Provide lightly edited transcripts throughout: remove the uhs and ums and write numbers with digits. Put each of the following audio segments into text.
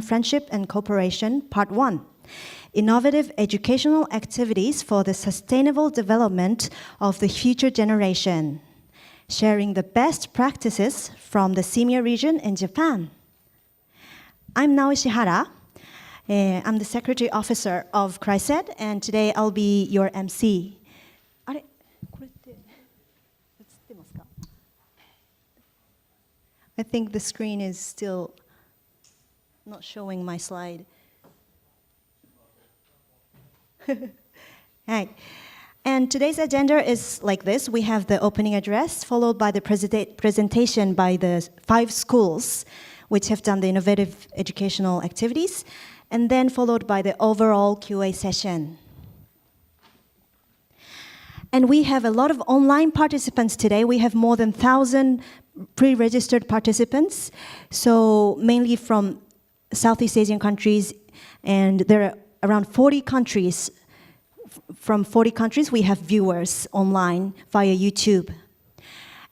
Friendship and Cooperation, Part 1. Innovative educational activities for the sustainable development of the future generation. Sharing the best practices from the Simio region in Japan. I'm Nao Ishihara. I'm the Secretary Officer of CRISED, and today I'll be your MC. I think the screen is still not showing my slide. Hi. And today's agenda is like this. We have the opening address, followed by the presentation by the 5 schools which have done the innovative educational activities, and then followed by the overall QA session. And we have a lot of online participants today. We have more than 1,000 pre-registered participants, so mainly from Southeast Asian countries, and there are around 40 countries. From 40 countries, we have viewers online via YouTube.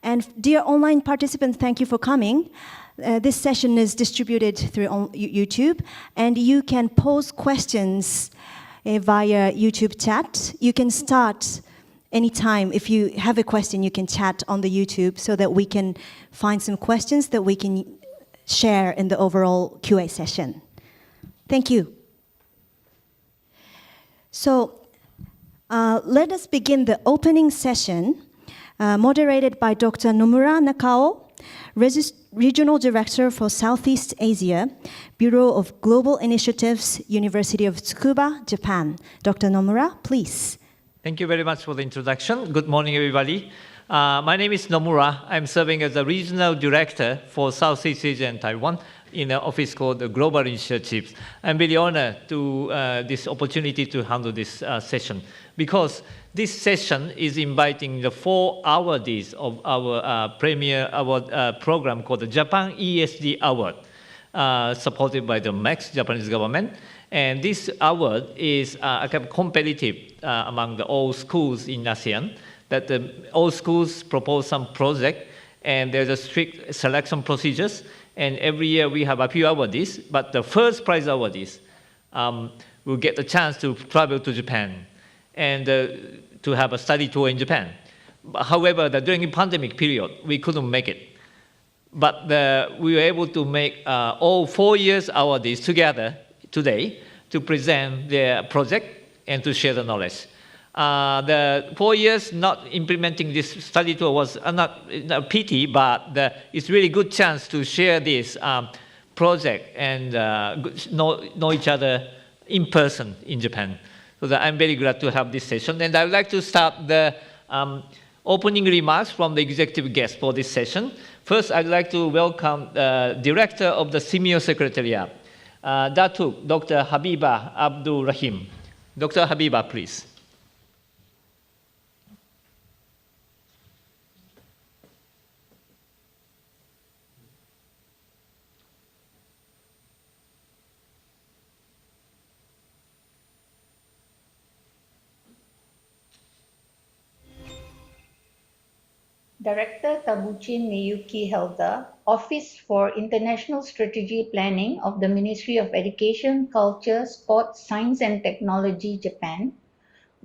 And dear online participants, thank you for coming. This session is distributed through YouTube, and you can pose questions via YouTube chat. You can start anytime. If you have a question, you can chat on the YouTube so that we can find some questions that we can share in the overall QA session. Thank you. So let us begin the opening session, moderated by Dr. Nomura Nakao, Regional Director for Southeast Asia, Bureau of Global Initiatives, University of Tsukuba, Japan. Dr. Nomura, please. Thank you very much for the introduction. Good morning, everybody. My name is Nomura. I'm serving as the Regional Director for Southeast Asia and Taiwan in an office called the Global Initiatives. I'm very honored to this opportunity to handle this session, because this session is inviting the 4 awardees of our premier award program called the Japan ESD Award, supported by the MEX, Japanese government. And this award is competitive among all schools in ASEAN, that all schools propose some project, and there's a strict selection procedures. And every year we have a few awardees, but the first prize awardees will get the chance to travel to Japan and to have a study tour in Japan. However, during the pandemic period, we couldn't make it. But we were able to make all 4 years awardees together today to present their project and to share the knowledge. The 4 years not implementing this study tour was not a pity, but it's really good chance to share this project and know each other in person in Japan. So I'm very glad to have this session. And I would like to start the opening remarks from the executive guest for this session. First, I'd like to welcome the director of the Simio Secretariat, Datuk Dr. Habibah Abdul Rahim. Dr. Habibah, please. Director Tabuchi Miyuki Helda, Office for International Strategy Planning of the Ministry of Education, Culture, Sports, Science and Technology, Japan.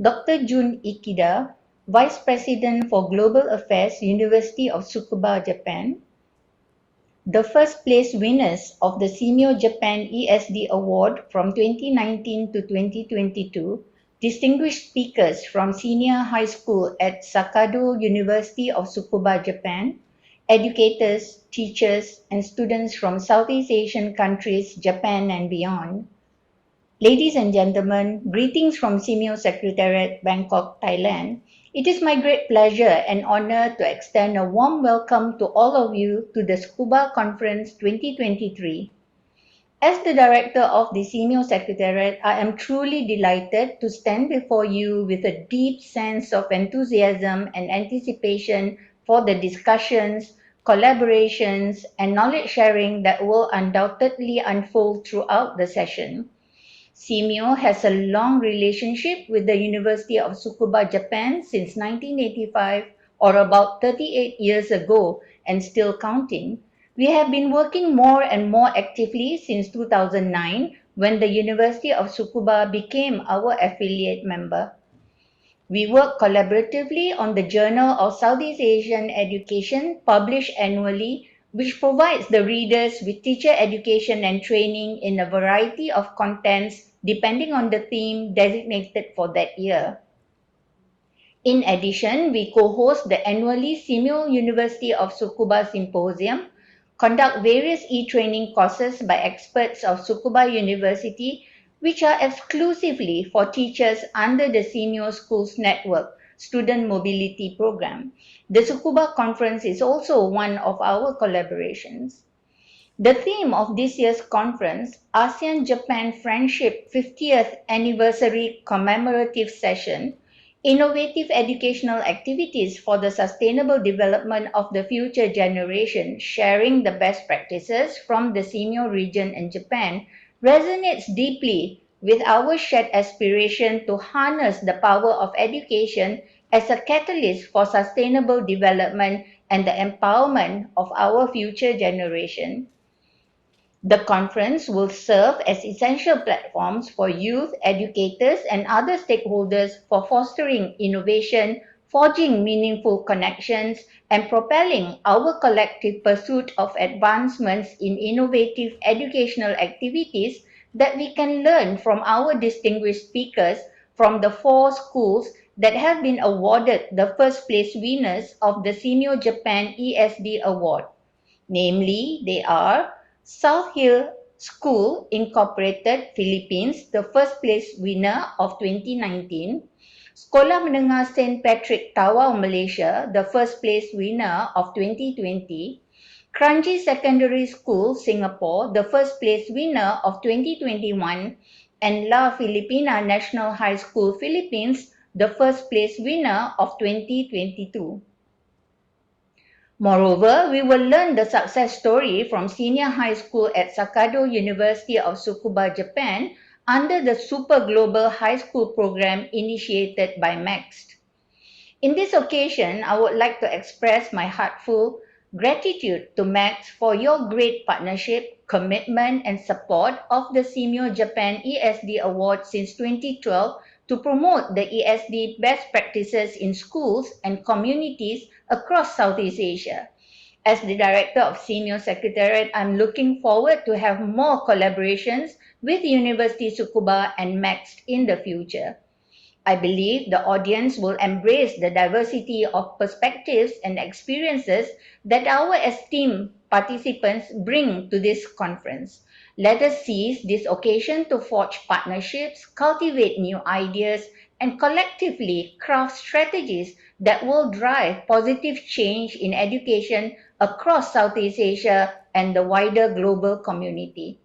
Dr. Jun Ikeda, Vice President for Global Affairs, University of Tsukuba, Japan. The first place winners of the Simio Japan ESD Award from 2019 to 2022, distinguished speakers from senior high school at Sakado University of Tsukuba, Japan, educators, teachers, and students from Southeast Asian countries, Japan and beyond. Ladies and gentlemen, greetings from Simio Secretariat, Bangkok, Thailand. It is my great pleasure and honor to extend a warm welcome to all of you to the Tsukuba Conference 2023. As the director of the Simio Secretariat, I am truly delighted to stand before you with a deep sense of enthusiasm and anticipation for the discussions, collaborations, and knowledge sharing that will undoubtedly unfold throughout the session. Simio has a long relationship with the University of Tsukuba, Japan since 1985, or about 38 years ago, and still counting. We have been working more and more actively since 2009 when the University of Tsukuba became our affiliate member. We work collaboratively on the Journal of Southeast Asian Education, published annually, which provides the readers with teacher education and training in a variety of contents depending on the theme designated for that year. In addition, we co-host the annually Simeo University of Tsukuba Symposium, conduct various e-training courses by experts of Tsukuba University, which are exclusively for teachers under the Simeo Schools Network Student Mobility Program. The Tsukuba Conference is also one of our collaborations. The theme of this year's conference, ASEAN-Japan Friendship 50th Anniversary Commemorative Session, Innovative Educational Activities for the Sustainable Development of the Future Generation, Sharing the Best Practices from the Simeo region and Japan, resonates deeply with our shared aspiration to harness the power of education as a catalyst for sustainable development and the empowerment of our future generation. The conference will serve as essential platforms for youth, educators, and other stakeholders for fostering innovation, forging meaningful connections, and propelling our collective pursuit of advancements in innovative educational activities that we can learn from our distinguished speakers from the 4 schools that have been awarded the first place winners of the Simeo Japan ESD Award. Namely, they are South Hill School Incorporated Philippines, the first place winner of 2019, Sekolah Menengah St. Patrick Tawau Malaysia, the first place winner of 2020, Kranji Secondary School Singapore, the first place winner of 2021, and La Filipina National High School Philippines, the first place winner of 2022. Moreover, we will learn the success story from senior high school at Sakado University of Tsukuba, Japan, under the Super Global High School program initiated by MEXT. In this occasion, I would like to express my heartfelt gratitude to MEXT for your great partnership, commitment, and support of the Simeo Japan ESD Award since 2012 to promote the ESD best practices in schools and communities across Southeast Asia. As the director of Simeo Secretariat, I'm looking forward to have more collaborations with University Tsukuba and MEXT in the future. I believe the audience will embrace the diversity of perspectives and experiences that our esteemed participants bring to this conference. Let us seize this occasion to forge partnerships, cultivate new ideas, and collectively craft strategies that will drive positive change in education across Southeast Asia and the wider global community.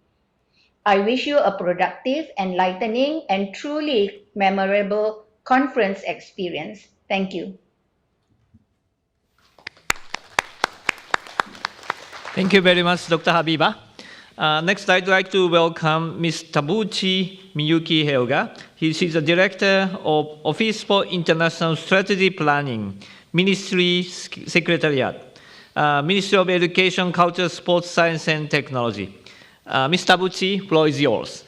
I wish you a productive, enlightening, and truly memorable conference experience. Thank you. Thank you very much, Dr. Habiba. Next, I'd like to welcome Ms. Tabuchi Miyuki Helga. She's the Director of Office for International Strategy Planning, Ministry Secretariat, Ministry of Education, Culture, Sports, Science, and Technology. Ms. Tabuchi, floor is yours.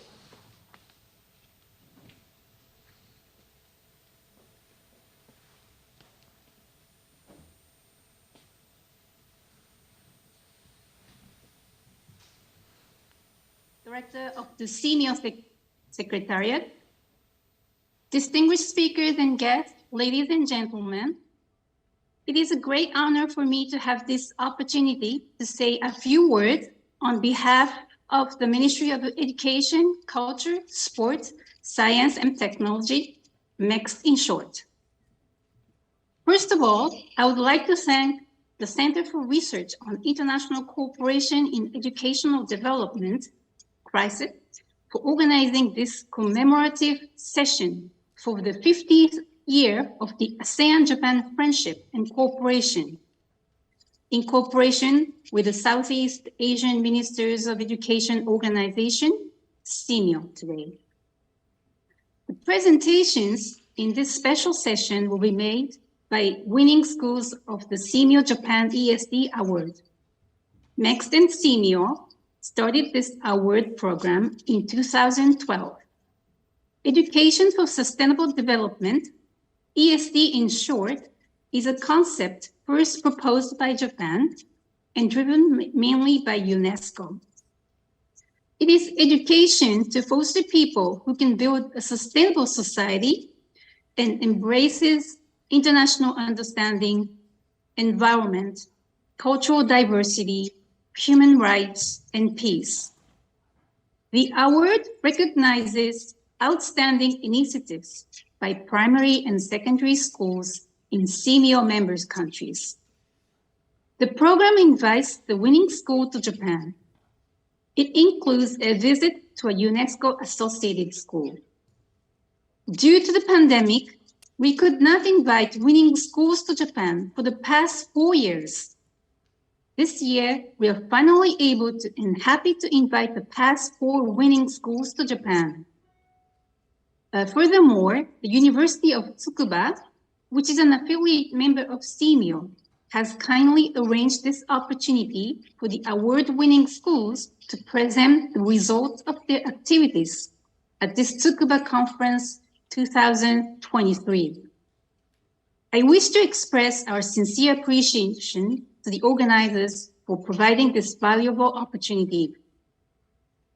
Director of the Senior Secretariat, distinguished speakers and guests, ladies and gentlemen, it is a great honor for me to have this opportunity to say a few words on behalf of the Ministry of Education, Culture, Sports, Science and Technology, MEXT in short. First of all, I would like to thank the Center for Research on International Cooperation in Educational Development, CRISIT, for organizing this commemorative session for the 50th year of the ASEAN-Japan Friendship and Cooperation, in cooperation with the Southeast Asian Ministers of Education Organization, SIMEO today. The presentations in this special session will be made by winning schools of the SIMEO Japan ESD Award. MEXT and CMIO started this award program in 2012. Education for Sustainable Development, ESD in short, is a concept first proposed by Japan and driven mainly by UNESCO. It is education to foster people who can build a sustainable society and embraces international understanding, environment, cultural diversity, human rights, and peace. The award recognizes outstanding initiatives by primary and secondary schools in CMIO members countries. The program invites the winning school to Japan. It includes a visit to a UNESCO-associated school. Due to the pandemic, we could not invite winning schools to Japan for the past 4 years. This year, we are finally able to and happy to invite the past 4 winning schools to Japan. Furthermore, the University of Tsukuba, which is an affiliate member of CMIO, has kindly arranged this opportunity for the award-winning schools to present the results of their activities at this Tsukuba Conference 2023. I wish to express our sincere appreciation to the organizers for providing this valuable opportunity.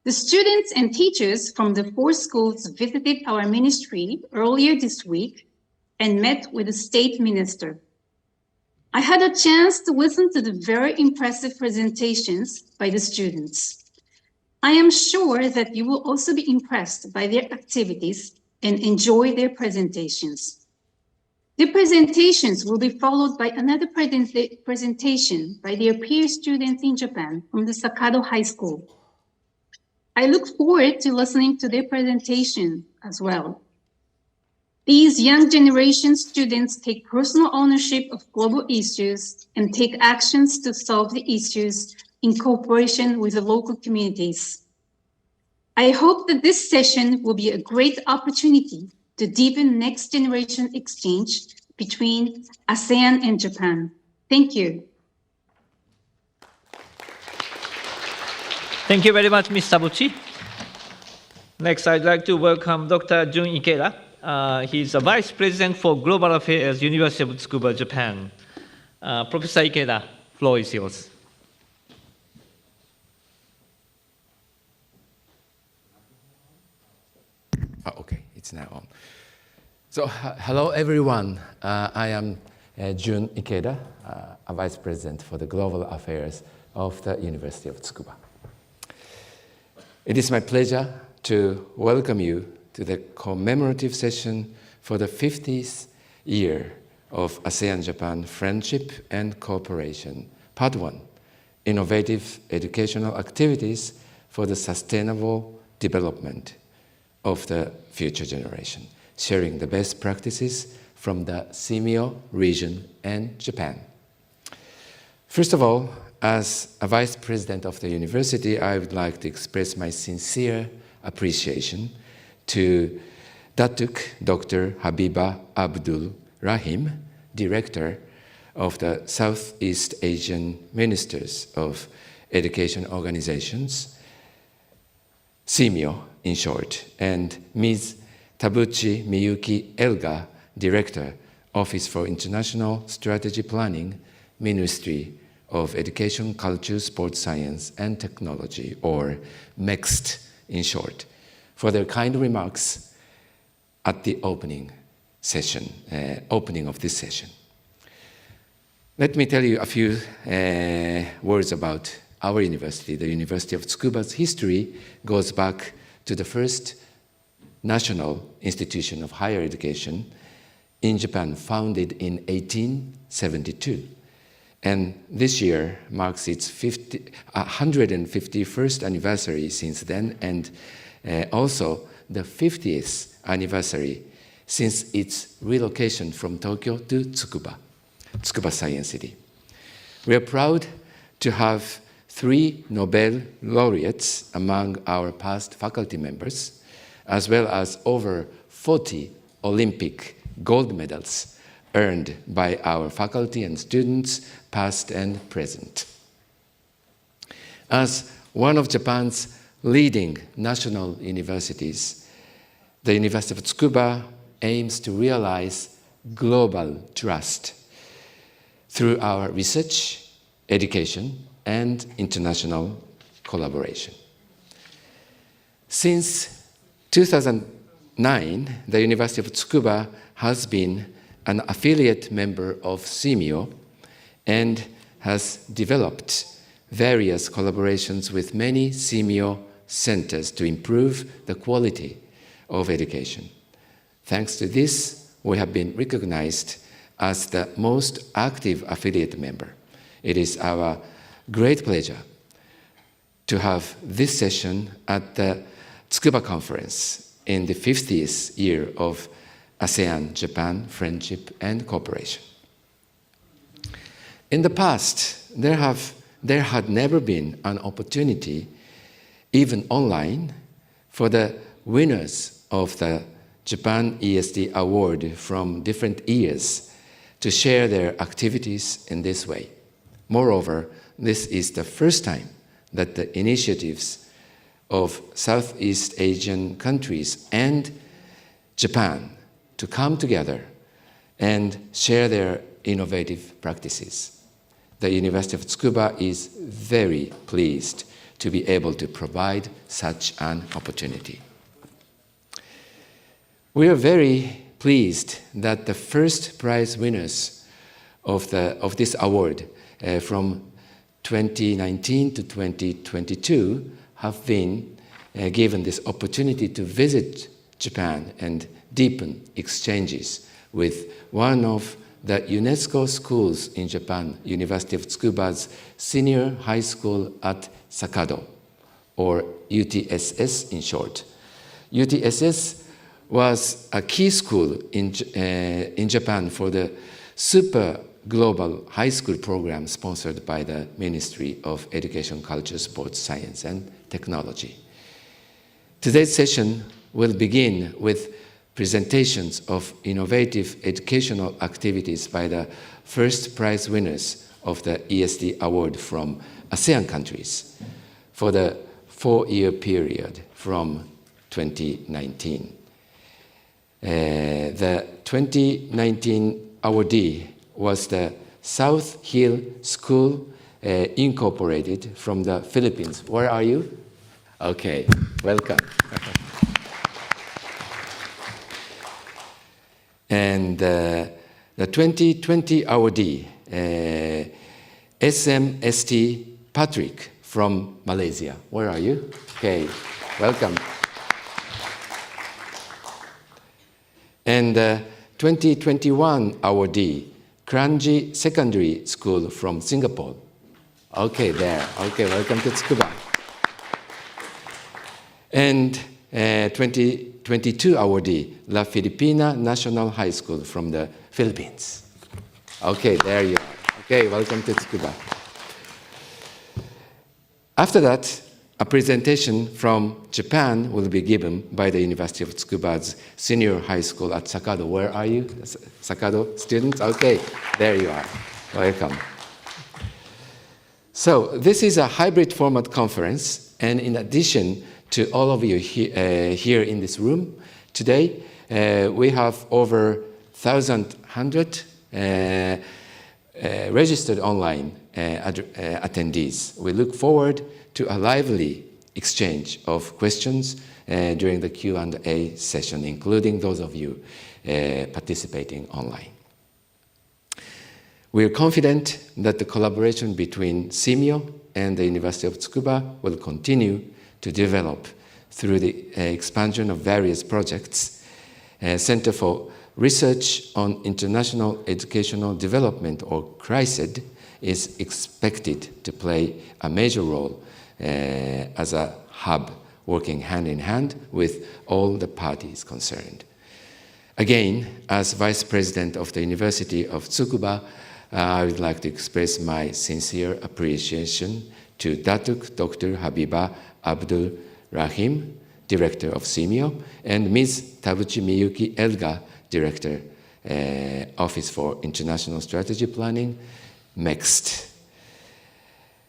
The students and teachers from the 4 schools visited our ministry earlier this week and met with the state minister. I had a chance to listen to the very impressive presentations by the students. I am sure that you will also be impressed by their activities and enjoy their presentations. The presentations will be followed by another presentation by their peer students in Japan from the Sakado High School. I look forward to listening to their presentation as well. These young generation students take personal ownership of global issues and take actions to solve the issues in cooperation with the local communities. I hope that this session will be a great opportunity to deepen next generation exchange between ASEAN and Japan. Thank you. Thank you very much, Ms. Tabuchi. Next, I'd like to welcome Dr. Jun Ikeda. He's the Vice President for Global Affairs, University of Tsukuba, Japan. Professor Ikeda, floor is yours. Okay, it's now on. So, hello everyone. I am Jun Ikeda, a Vice President for the Global Affairs of the University of Tsukuba. It is my pleasure to welcome you to the commemorative session for the 50th year of ASEAN-Japan Friendship and Cooperation, Part 1, Innovative Educational Activities for the Sustainable Development of the Future Generation, sharing the best practices from the CMIO region and Japan. First of all, as a Vice President of the University, I would like to express my sincere appreciation to Datuk Dr. Habiba Abdul Rahim, Director of the Southeast Asian Ministers of Education Organizations, CMIO in short, and Ms. Tabuchi Miyuki Elga, Director, Office for International Strategy Planning, Ministry of Education, Culture, Sports Science and Technology, or MEXT in short, for their kind remarks at the opening of this session. Let me tell you a few words about our university. The University of Tsukuba's history goes back to the first national institution of higher education in Japan, founded in 1872. And this year marks its 151st anniversary since then, and also the 50th anniversary since its relocation from Tokyo to Tsukuba Science City. We are proud to have 3 Nobel laureates among our past faculty members, as well as over 40 Olympic gold medals earned by our faculty and students, past and present. As one of Japan's leading national universities, the University of Tsukuba aims to realize global trust through our research, education, and international collaboration. Since 2009, the University of Tsukuba has been an affiliate member of SIMIO and has developed various collaborations with many SIMIO centers to improve the quality of education. Thanks to this, we have been recognized as the most active affiliate member. It is our great pleasure to have this session at the Tsukuba Conference in the 50th year of ASEAN-Japan Friendship and Cooperation. In the past, there had never been an opportunity, even online, for the winners of the Japan ESD Award from different years to share their activities in this way. Moreover, this is the first time that the initiatives of Southeast Asian countries and Japan to come together and share their innovative practices. The University of Tsukuba is very pleased to be able to provide such an opportunity. We are very pleased that the first prize winners of this award from 2019 to 2022 have been given this opportunity to visit Japan and deepen exchanges with one of the UNESCO schools in Japan, University of Tsukuba's senior high school at Sakado, or UTSS in short. UTSS was a key school in Japan for the Super Global High School program sponsored by the Ministry of Education, Culture, Sports, Science, and Technology. Today's session will begin with presentations of innovative educational activities by the first prize winners of the ESD Award from ASEAN countries for the 4-year period from 2019. The 2019 awardee was the South Hill School Incorporated from the Philippines. Where are you? Okay, welcome. And the 2020 awardee, SMST Patrick from Malaysia. Where are you? Okay, welcome. And the 2021 awardee, Kranji Secondary School from Singapore. Okay, there. Okay, welcome to Tsukuba. And 2022 awardee, La Filipina National High School from the Philippines. Okay, there you are. Okay, welcome to Tsukuba. After that, a presentation from Japan will be given by the University of Tsukuba's senior high school at Sakado. Where are you? Sakado students? Okay, there you are. Welcome. So this is a hybrid format conference, and in addition to all of you here in this room today, we have over 1,100 registered online attendees. We look forward to a lively exchange of questions during the Q&A session, including those of you participating online. We are confident that the collaboration between SIMIO and the University of Tsukuba will continue to develop through the expansion of various projects. Center for Research on International Educational Development, or CRISED, is expected to play a major role as a hub working hand in hand with all the parties concerned. Again, as Vice President of the University of Tsukuba, I would like to express my sincere appreciation to Datuk Dr. Habiba Abdul Rahim, Director of SIMIO, and Ms. Tabuchi Miyuki Elga, Director, Office for International Strategy Planning, MEXT,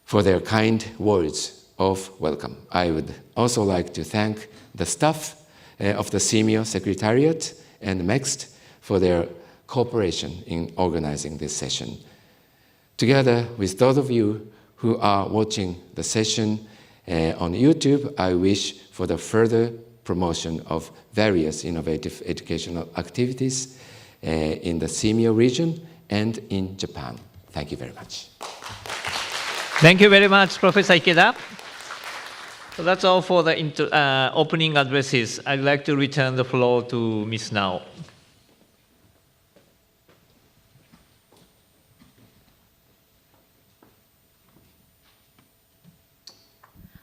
for their kind words of welcome. I would also like to thank the staff of the Simio Secretariat and MEXT for their cooperation in organizing this session. Together with those of you who are watching the session on YouTube, I wish for the further promotion of various innovative educational activities in the Simio region and in Japan. Thank you very much. Thank you very much, Professor Ikeda. So that's all for the opening addresses. I'd like to return the floor to Ms. Nao.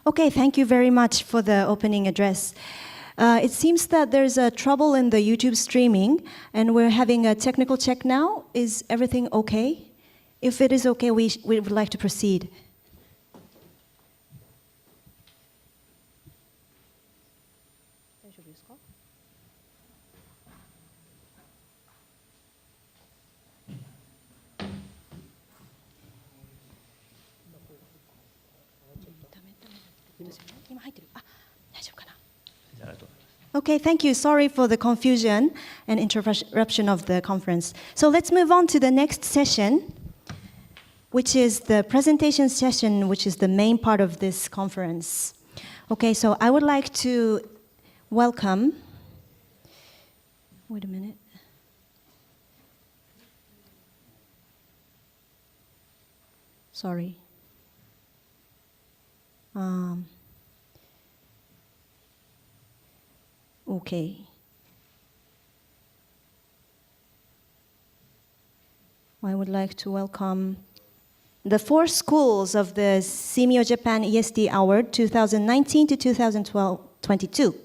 Okay, thank you very much for the opening address. It seems that there's a trouble in the YouTube streaming, and we're having a technical check now. Is everything okay? If it is okay, we would like to proceed. Okay, thank you. Sorry for the confusion and interruption of the conference. So let's move on to the next session, which is the presentation session, which is the main part of this conference. Okay, so I would like to welcome, wait a minute. Sorry. Okay. I would like to welcome the 4 schools of the Simio Japan ESD Award 2019 to 2022.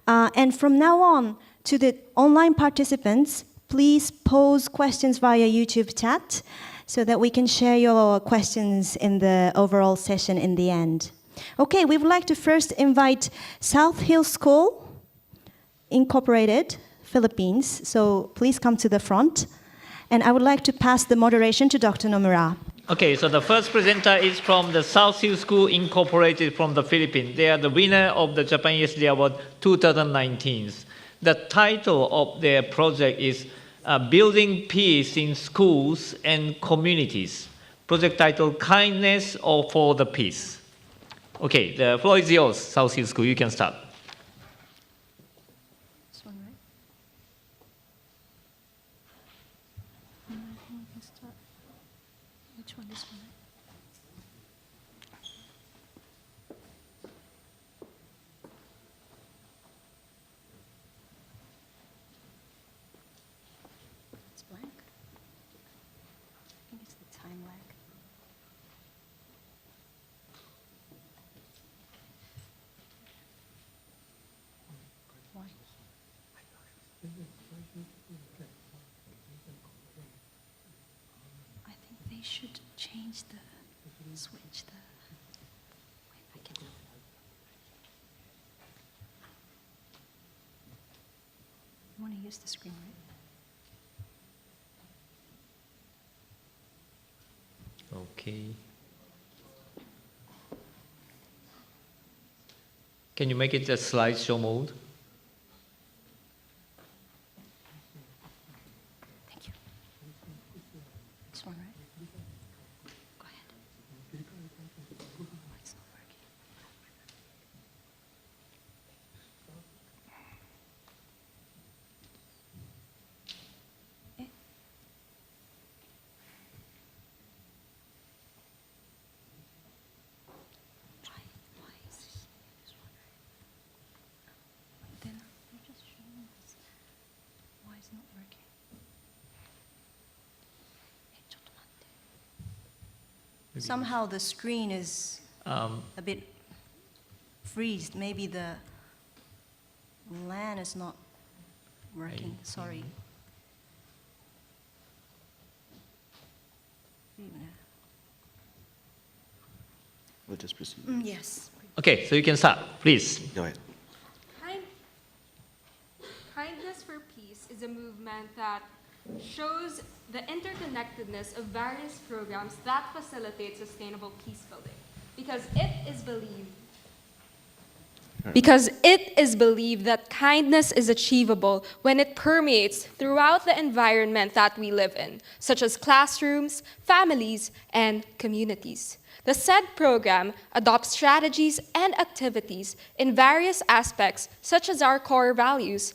And from now on, to the online participants, please pose questions via YouTube chat so that we can share your questions in the overall session in the end. Okay, we would like to first invite South Hill School Incorporated, Philippines. So please come to the front. And I would like to pass the moderation to Dr. Nomura. Okay, so the first presenter is from the South Hill School Incorporated from the Philippines. They are the winner of the Japan ESD Award 2019. The title of their project is Building Peace in Schools and Communities. Project title, Kindness or for the Peace. Okay, the floor is yours, South Hill School. You can start. I think they should change the switch. Wait, I can. You want to use the screen, right? Okay. Can you make it a slideshow mode? Thank you. This one, right? Go ahead. Oh, it's not working. Why is this one, right? Then you're just showing us why it's not working. Somehow the screen is a bit freezed. Maybe the LAN is not working. Sorry. We'll just proceed. Yes. Okay, so you can start, please. Go ahead. Kindness for Peace is a movement that shows the interconnectedness of various programs that facilitate sustainable peace building. because it is believed. Because it is believed that kindness is achievable when it permeates throughout the environment that we live in, such as classrooms, families, and communities. The said program adopts strategies and activities in various aspects, such as our core values,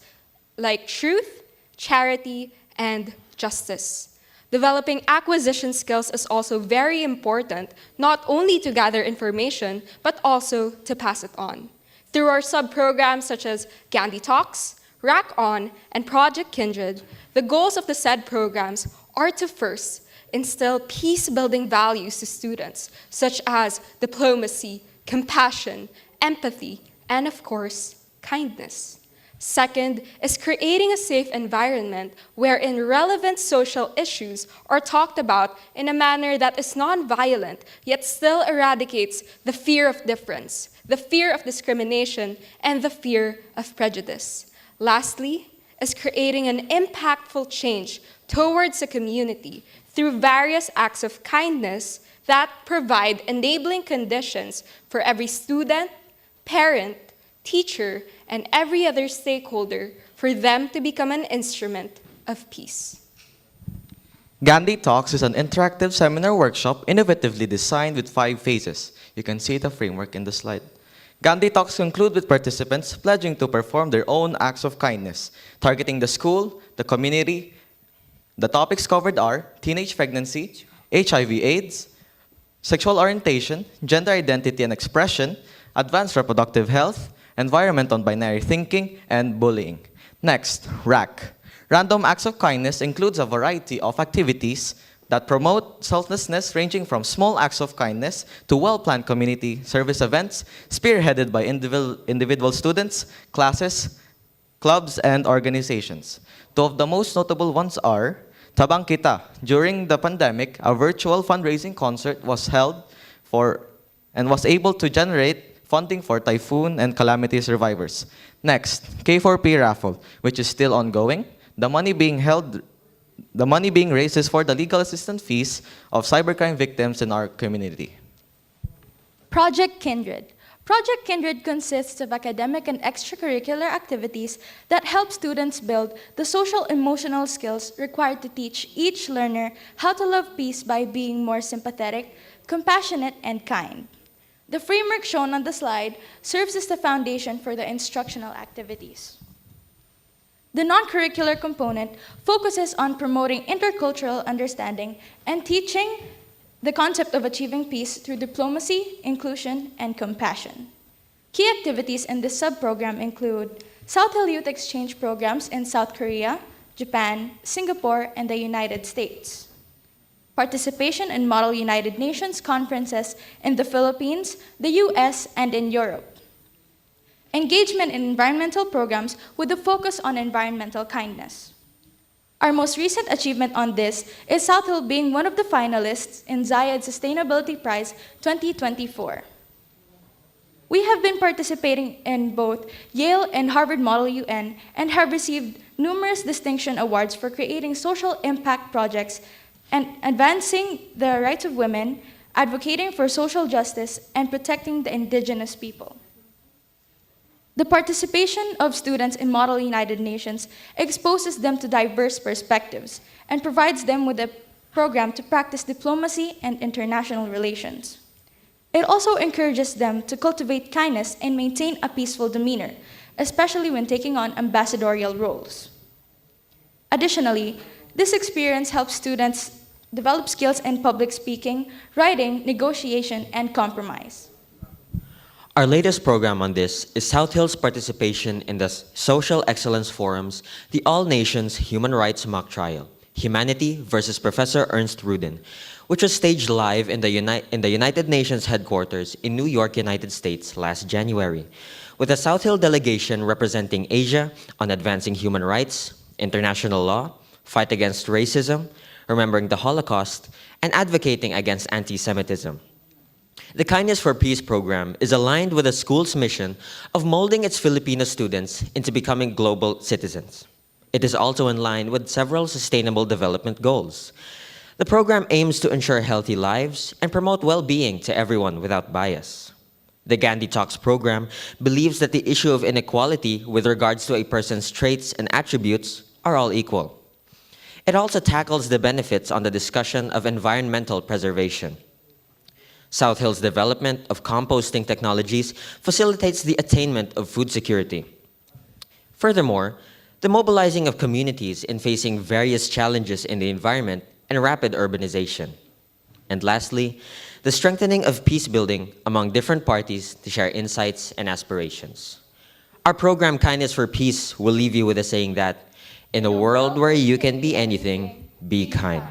like truth, charity, and justice. Developing acquisition skills is also very important, not only to gather information, but also to pass it on. Through our sub-programs such as Gandhi Talks, Rack On, and Project Kindred, the goals of the said programs are to first, instill peace-building values to students, such as diplomacy, compassion, empathy, and of course, kindness. Second is creating a safe environment wherein relevant social issues are talked about in a manner that is non-violent, yet still eradicates the fear of difference, the fear of discrimination, and the fear of prejudice. Lastly is creating an impactful change towards a community through various acts of kindness that provide enabling conditions for every student, parent, teacher, and every other stakeholder for them to become an instrument of peace. Gandhi Talks is an interactive seminar workshop innovatively designed with 5 phases. You can see the framework in the slide. Gandhi Talks conclude with participants pledging to perform their own acts of kindness, targeting the school, the community. The topics covered are teenage pregnancy, HIV/AIDS, sexual orientation, gender identity and expression, advanced reproductive health, environment on binary thinking, and bullying. Next, RAC. Random Acts of Kindness includes a variety of activities that promote selflessness, ranging from small acts of kindness to well-planned community service events spearheaded by individual students, classes, clubs, and organizations. 2 of the most notable ones are Tabang Kita. During the pandemic, a virtual fundraising concert was held and was able to generate funding for typhoon and calamity survivors. Next, K4P raffle, which is still ongoing. The money being raised is for the legal assistance fees of cybercrime victims in our community. Project Kindred. Project Kindred consists of academic and extracurricular activities that help students build the social-emotional skills required to teach each learner how to love peace by being more sympathetic, compassionate, and kind. The framework shown on the slide serves as the foundation for the instructional activities. The non-curricular component focuses on promoting intercultural understanding and teaching the concept of achieving peace through diplomacy, inclusion, and compassion. Key activities in this sub-program include South Hill Youth Exchange programs in South Korea, Japan, Singapore, and the United States. Participation in Model United Nations conferences in the Philippines, the US, and in Europe. Engagement in environmental programs with a focus on environmental kindness. Our most recent achievement on this is South Hill being one of the finalists in Zayed Sustainability Prize 2024. We have been participating in both Yale and Harvard Model UN and have received numerous distinction awards for creating social impact projects and advancing the rights of women, advocating for social justice, and protecting the indigenous people. The participation of students in Model United Nations exposes them to diverse perspectives and provides them with a program to practice diplomacy and international relations. It also encourages them to cultivate kindness and maintain a peaceful demeanor, especially when taking on ambassadorial roles. Additionally, this experience helps students develop skills in public speaking, writing, negotiation, and compromise. Our latest program on this is South Hill's participation in the Social Excellence Forum's The All Nations Human Rights Mock Trial, Humanity versus Professor Ernst Rudin, which was staged live in the United Nations headquarters in New York, United States last January, with a South Hill delegation representing Asia on advancing human rights, international law, fight against racism, remembering the Holocaust, and advocating against anti-Semitism. The Kindness for Peace program is aligned with the school's mission of molding its Filipino students into becoming global citizens. It is also in line with several sustainable development goals. The program aims to ensure healthy lives and promote well-being to everyone without bias. The Gandhi Talks program believes that the issue of inequality with regards to a person's traits and attributes are all equal. It also tackles the benefits on the discussion of environmental preservation. South Hill's development of composting technologies facilitates the attainment of food security. Furthermore, the mobilizing of communities in facing various challenges in the environment and rapid urbanization. And lastly, the strengthening of peace building among different parties to share insights and aspirations. Our program, Kindness for Peace, will leave you with a saying that, in a world where you can be anything, be kind.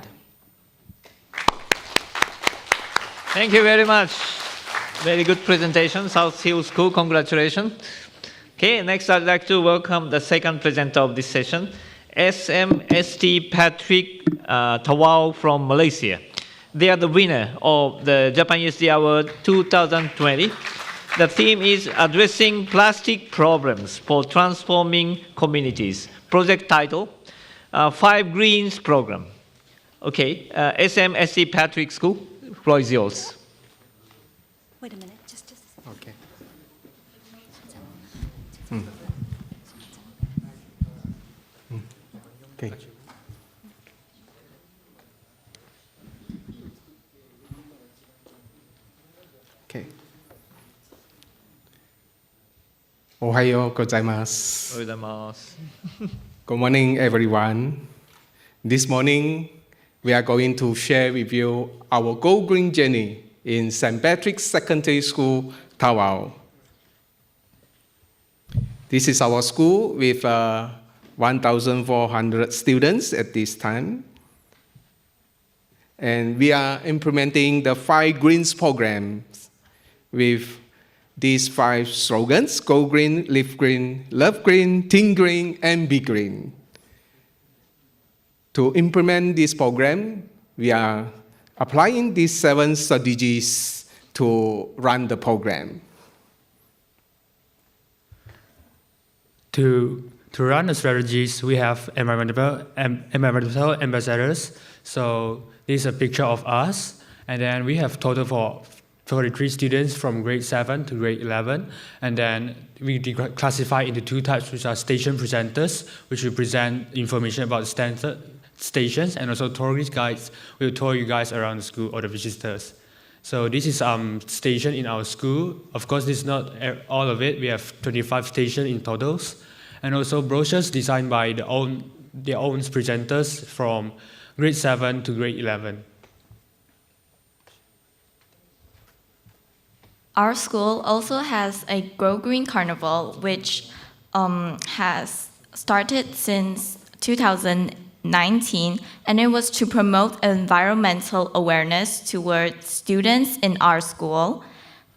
Thank you very much. Very good presentation, South Hill School, congratulations. Okay, next I'd like to welcome the second presenter of this session, SMST Patrick Tawau from Malaysia. They are the winner of the Japan USD Award 2020. The theme is Addressing Plastic Problems for Transforming Communities. Project title, 5 Greens Program. Okay, SMST Patrick School, floor is yours. Wait a minute, just Okay. Okay. Okay. Ohayo gozaimasu. Good morning, everyone. This morning, we are going to share with you our Go Green journey in St. Patrick's Secondary School, Tawau. This is our school with 1,400 students at this time. And we are implementing the 5 Greens programs with these 5 slogans: Go Green, Live Green, Love Green, Think Green, and Be Green. To implement this program, we are applying these 7 strategies to run the program. To run the strategies, we have environmental ambassadors. So this is a picture of us. And then we have total for 43 students from grade 7 to grade 11. And then we classify into 2 types, which are station presenters, which will present information about the stations, and also tourist guides will tour you guys around the school or the visitors. So this is station in our school. Of course, this is not all of it. We have 25 stations in totals. And also brochures designed by their own presenters from grade 7 to grade 11. Our school also has a Grow Green Carnival, which has started since 2019, and it was to promote environmental awareness towards students in our school.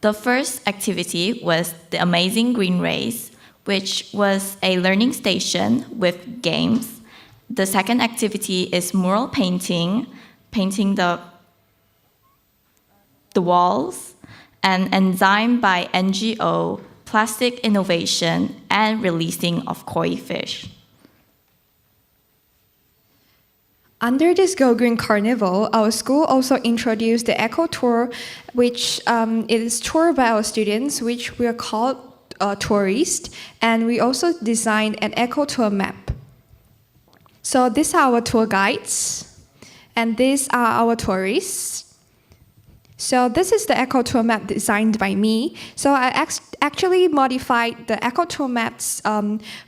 The first activity was the Amazing Green Race, which was a learning station with games. The second activity is mural painting, painting the walls, and enzyme by NGO, plastic innovation, and releasing of koi fish. Under this Go Green Carnival, our school also introduced the Eco Tour, which is toured by our students, which we are called tourists, and we also designed an Eco Tour map. So these are our tour guides, and these are our tourists. So this is the Eco Tour map designed by me. So I actually modified the Eco Tour maps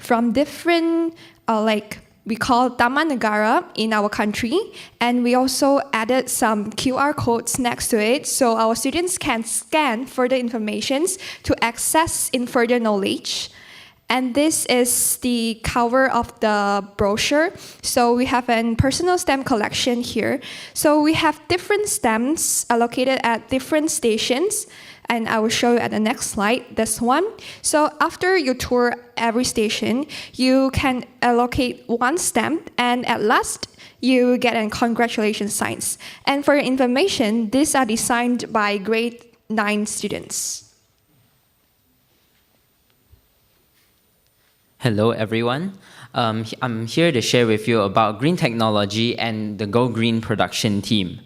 from different we call Taman Negara in our country, and we also added some QR codes next to it so our students can scan further information to access in further knowledge. And this is the cover of the brochure. So we have a personal stamp collection here. So we have different stamps allocated at different stations. And I will show you at the next slide, this one. So after you tour every station, you can allocate 1 stamp, and at last, you get a congratulations signs. And for your information, these are designed by grade 9 students. Hello, everyone. I'm here to share with you about green technology and the Go Green production team.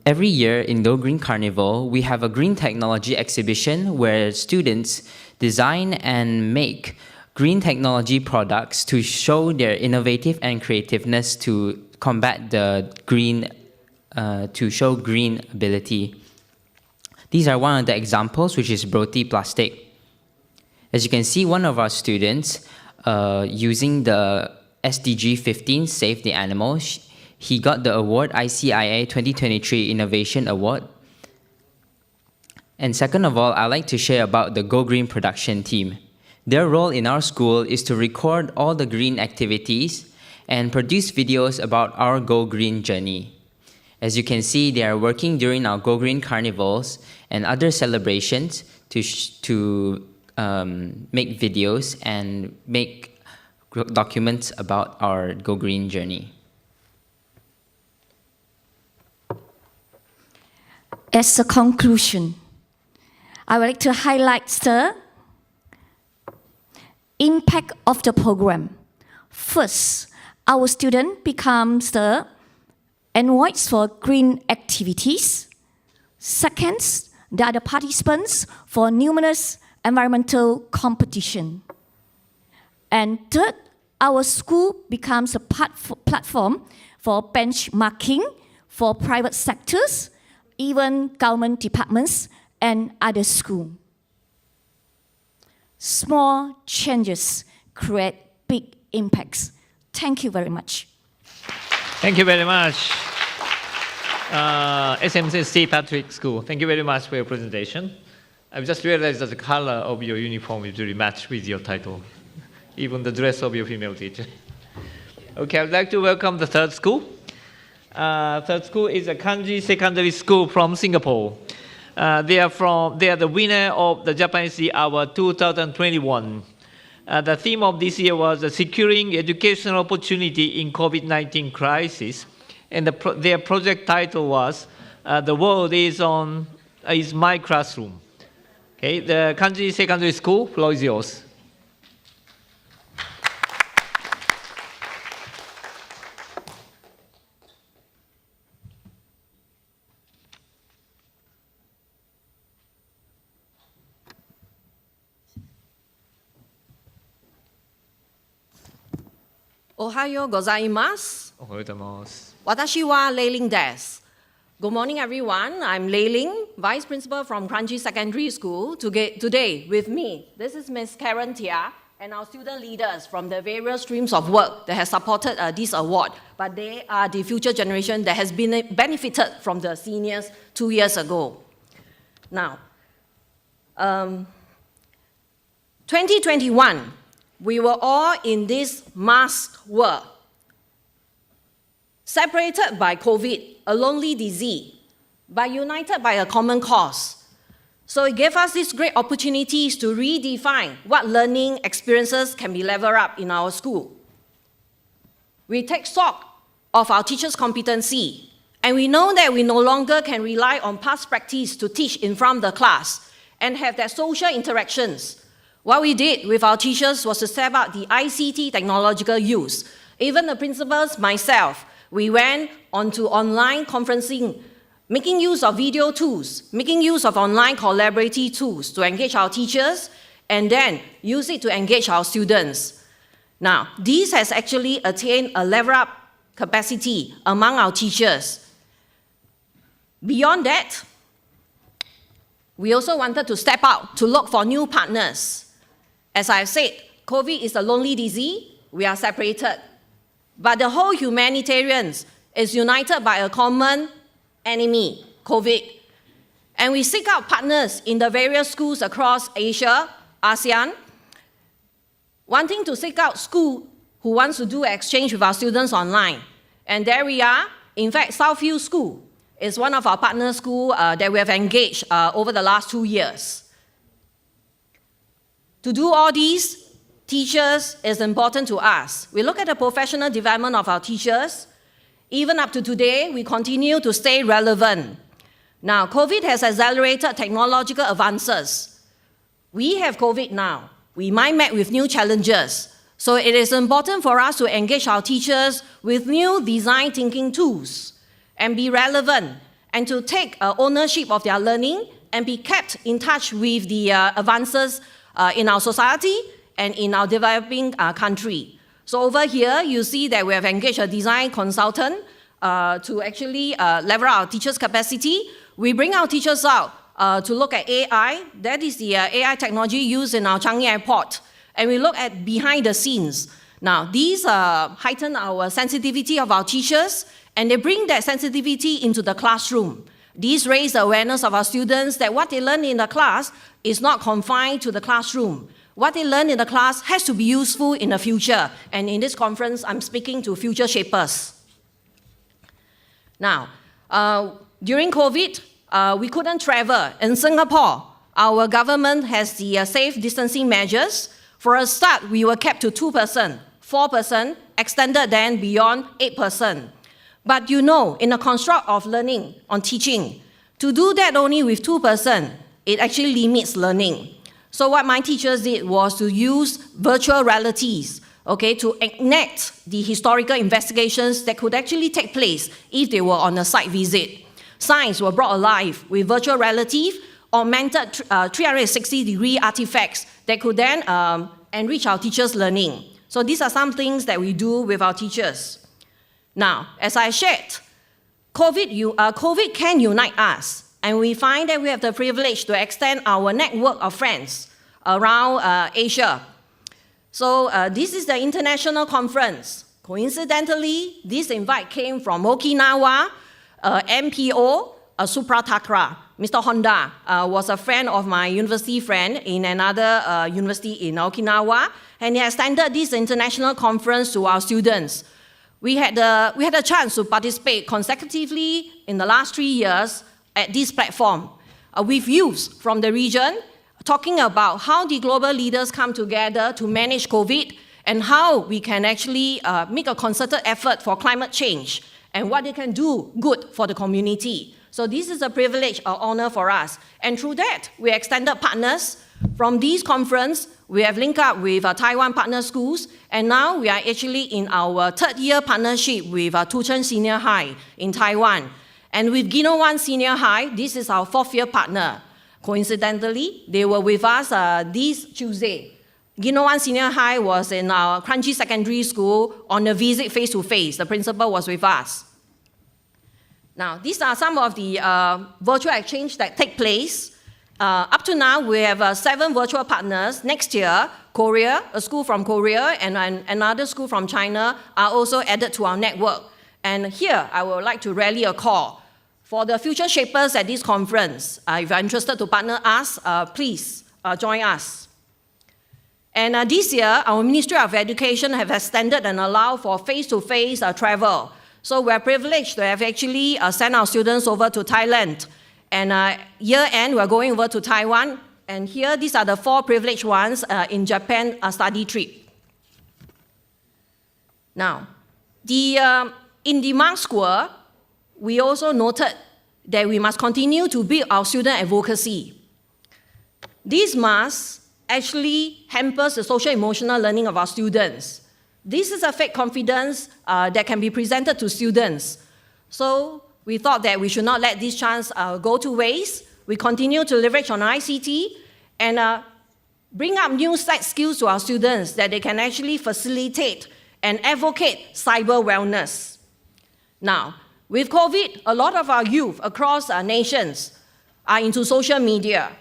Every year in Go Green Carnival, we have a green technology exhibition where students design and make green technology products to show their innovative and creativeness to combat the green, to show green ability. These are one of the examples, which is Broti Plastic. As you can see, one of our students, using the SDG 15, Save the Animals, he got the award, ICIA 2023 Innovation Award. And second of all, I'd like to share about the Go Green production team. Their role in our school is to record all the green activities and produce videos about our Go Green journey. As you can see, they are working during our Go Green carnivals and other celebrations to make videos and make documents about our Go Green journey. As a conclusion, I would like to highlight the impact of the program. First, our student becomes the envoys for green activities. Second, they are the participants for numerous environmental competition. And third, our school becomes a platform for benchmarking for private sectors, even government departments and other schools. Small changes create big impacts. Thank you very much. Thank you very much, SMC St. Patrick School. Thank you very much for your presentation. I've just realized that the color of your uniform is really matched with your title, even the dress of your female teacher. Okay, I'd like to welcome the third school. Third school is a Kanji Secondary School from Singapore. They are the winner of the Japan Sea Hour 2021. The theme of this year was securing educational opportunity in COVID-19 crisis, and their project title was "The World is My Classroom." Okay, the Kanji Secondary School, floor is yours. Ohayo gozaimasu. Watashi wa Leiling desu. Good morning, everyone. I'm Leiling, Vice Principal from Kranji Secondary School. Today, with me, this is Ms. Karen Tia and our student leaders from the various streams of work that have supported this award. But they are the future generation that has been benefited from the seniors 2 years ago. Now, 2021, we were all in this masked world, separated by COVID, a lonely disease, but united by a common cause. So it gave us these great opportunities to redefine what learning experiences can be leveled up in our school. We take stock of our teachers' competency, and we know that we no longer can rely on past practice to teach in front of the class and have that social interactions. What we did with our teachers was to step up the ICT technological use. Even the principals, myself, we went onto online conferencing, making use of video tools, making use of online collaborative tools to engage our teachers, and then use it to engage our students. Now, this has actually attained a level up capacity among our teachers. Beyond that, we also wanted to step out to look for new partners. As I've said, COVID is a lonely disease. We are separated. But the whole humanitarians is united by a common enemy, COVID. And we seek out partners in the various schools across Asia, ASEAN, wanting to seek out school who wants to do exchange with our students online. And there we are. In fact, Southfield School is one of our partner schools that we have engaged over the last 2 years. To do all these, teachers is important to us. We look at the professional development of our teachers. Even up to today, we continue to stay relevant. Now, COVID has accelerated technological advances. We have COVID now. we might meet with new challenges. So it is important for us to engage our teachers with new design thinking tools and be relevant and to take ownership of their learning and be kept in touch with the advances in our society and in our developing country. So over here, you see that we have engaged a design consultant to actually leverage our teachers' capacity. We bring our teachers out to look at AI. That is the AI technology used in our Changi Airport. And we look at behind the scenes. Now, these heighten our sensitivity of our teachers, and they bring that sensitivity into the classroom. These raise the awareness of our students that what they learn in the class is not confined to the classroom. What they learn in the class has to be useful in the future. And in this conference, I'm speaking to future shapers. Now, during COVID, we couldn't travel. In Singapore, our government has the safe distancing measures. For a start, we were kept to 2%, 4%, extended then beyond 8%. But you know, in the construct of learning, on teaching, to do that only with 2%, it actually limits learning. So what my teachers did was to use virtual realities, okay, to enact the historical investigations that could actually take place if they were on a site visit. Science were brought alive with virtual reality, augmented 360-degree artifacts that could then enrich our teachers' learning. So these are some things that we do with our teachers. Now, as I shared, COVID can unite us, and we find that we have the privilege to extend our network of friends around Asia. So this is the international conference. Coincidentally, this invite came from Okinawa, MPO, Supratakra. Mr. Honda was a friend of my university friend in another university in Okinawa, and he extended this international conference to our students. We had a chance to participate consecutively in the last 3 years at this platform with youths from the region, talking about how the global leaders come together to manage COVID and how we can actually make a concerted effort for climate change and what they can do good for the community. So this is a privilege or honor for us. And through that, we extended partners. From this conference, we have linked up with Taiwan partner schools, and now we are actually in our 3rd year partnership with Tuchen Senior High in Taiwan. And with Ginowan Senior High, this is our 4th year partner. Coincidentally, they were with us this Tuesday. Ginowan Senior High was in our Kranji Secondary School on a visit face-to-face. The principal was with us. Now, these are some of the virtual exchange that take place. Up to now, we have 7 virtual partners. Next year, Korea, a school from Korea, and another school from China are also added to our network. And here, I would like to rally a call for the future shapers at this conference. If you're interested to partner us, please join us. And this year, our Ministry of Education have extended and allowed for face-to-face travel. So we're privileged to have actually sent our students over to Thailand. And year-end, we're going over to Taiwan. And here, these are the 4 privileged ones in Japan study trip. Now, in the Mark Square, we also noted that we must continue to build our student advocacy. This must actually hampers the social-emotional learning of our students. This is a fake confidence that can be presented to students. So we thought that we should not let this chance go to waste. We continue to leverage on ICT and bring up new skills to our students that they can actually facilitate and advocate cyber wellness. Now, with COVID, a lot of our youth across our nations are into social media.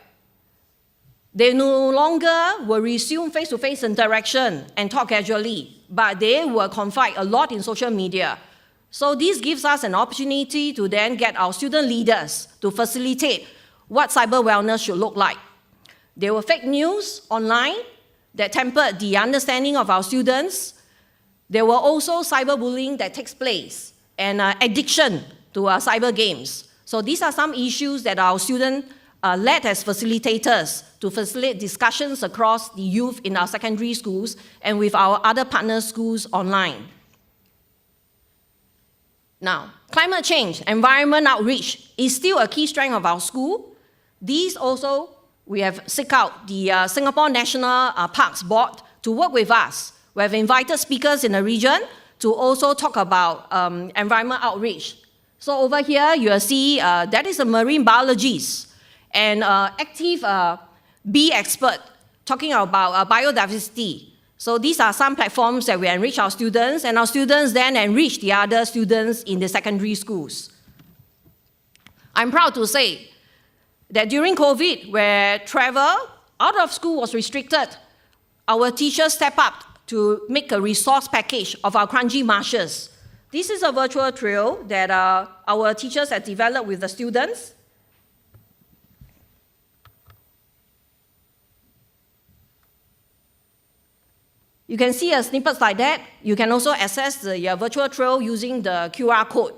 They no longer will resume face-to-face interaction and talk casually, but they will confide a lot in social media. So this gives us an opportunity to then get our student leaders to facilitate what cyber wellness should look like. There were fake news online that tempered the understanding of our students. There were also cyberbullying that takes place and addiction to cyber games. So these are some issues that our students led as facilitators to facilitate discussions across the youth in our secondary schools and with our other partner schools online. Now, climate change, environment outreach is still a key strength of our school. These also we have seek out the Singapore National Parks Board to work with us. We have invited speakers in the region to also talk about environment outreach. So over here, you will see that is a marine biologist and active bee expert talking about biodiversity. So these are some platforms that we enrich our students, and our students then enrich the other students in the secondary schools. I'm proud to say that during COVID, where travel out of school was restricted, our teachers stepped up to make a resource package of our Kranji marshes. This is a virtual trail that our teachers have developed with the students. You can see a snippet like that. You can also access the virtual trail using the QR code.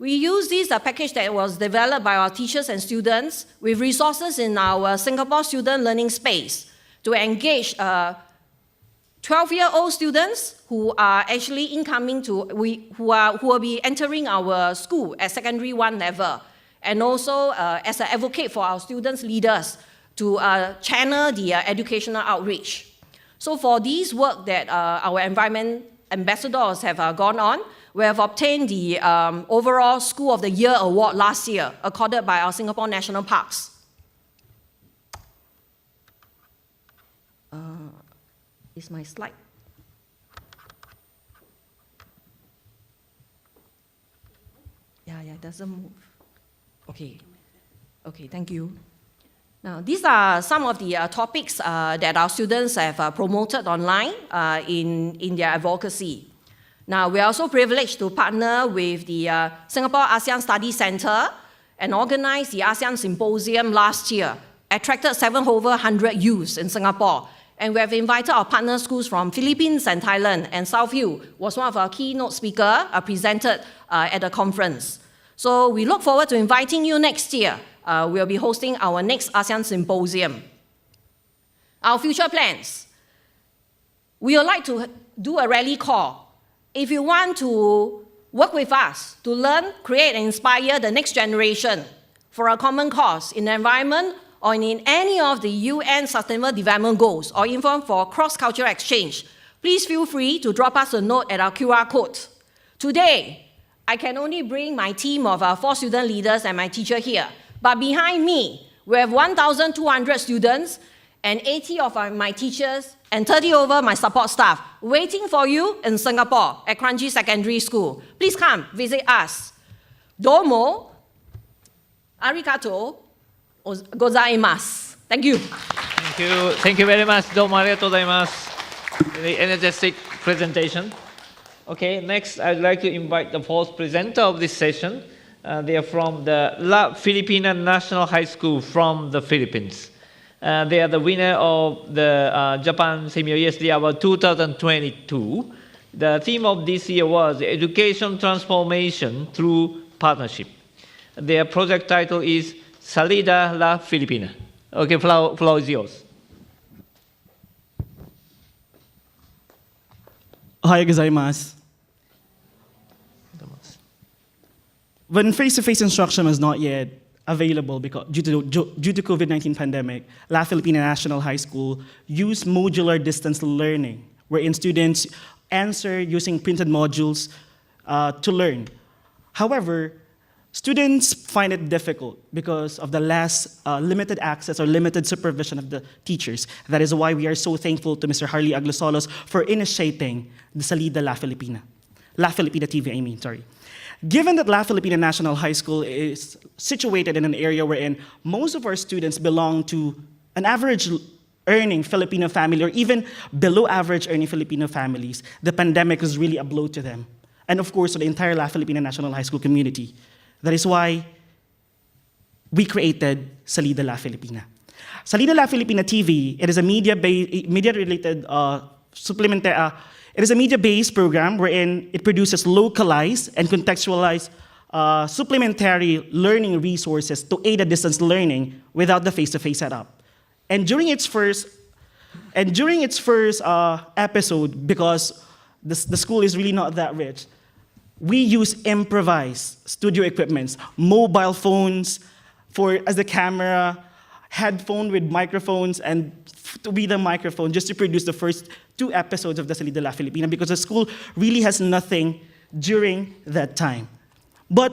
We use this package that was developed by our teachers and students with resources in our Singapore Student Learning Space to engage 12-year-old students who are actually incoming who will be entering our school at secondary 1 level, and also as an advocate for our students' leaders to channel the educational outreach. So for this work that our environment ambassadors have gone on, we have obtained the overall School of the Year award last year, accorded by our Singapore National Parks. Is my slide? Yeah, it doesn't move. Okay, thank you. Now, these are some of the topics that our students have promoted online in their advocacy. Now, we are also privileged to partner with the Singapore ASEAN Study Centre and organize the ASEAN Symposium last year, attracted over 100 youths in Singapore. And we have invited our partner schools from Philippines and Thailand, and Southview was one of our keynote speakers presented at the conference. So we look forward to inviting you next year. We'll be hosting our next ASEAN Symposium. Our future plans. We would like to do a rally call. If you want to work with us to learn, create, and inspire the next generation for a common cause in the environment or in any of the UN Sustainable Development Goals, or even for cross-cultural exchange, please feel free to drop us a note at our QR code. Today, I can only bring my team of 4 student leaders and my teacher here. But behind me, we have 1,200 students and 80 of my teachers and 30 over my support staff waiting for you in Singapore at Kranji Secondary School. Please come visit us. Domo, arigato, gozaimasu. Thank you. Thank you. Thank you very much. Domo arigatou gozaimasu. Very energetic presentation. Okay, next I'd like to invite the fourth presenter of this session. They are from the La Filipina National High School from the Philippines. They are the winner of the Japan Senior ESD Award 2022. The theme of this year was Education Transformation Through Partnership. Their project title is Salida La Filipina. Okay, floor is yours. Ohayou gozaimasu. When face-to-face instruction was not yet available because due to COVID-19 pandemic, La Filipina National High School used modular distance learning, wherein students answer using printed modules to learn. However, students find it difficult because of the limited access or limited supervision of the teachers. That is why we are so thankful to Mr. Harley Aglosolos for initiating the Salida La Filipina TV, I mean, sorry. Given that La Filipina National High School is situated in an area wherein most of our students belong to an average earning Filipino family or even below average earning Filipino families, the pandemic was really a blow to them. And of course, to the entire La Filipina National High School community. That is why we created Salida La Filipina. Salida La Filipina TV, it is a media-related it is a media-based program wherein it produces localized and contextualized supplementary learning resources to aid a distance learning without the face-to-face setup. And during its first episode, because the school is really not that rich, we use improvised studio equipments, mobile phones as the camera, headphone with microphones and to be the microphone just to produce the first 2 episodes of the Salida La Filipina because the school really has nothing during that time. But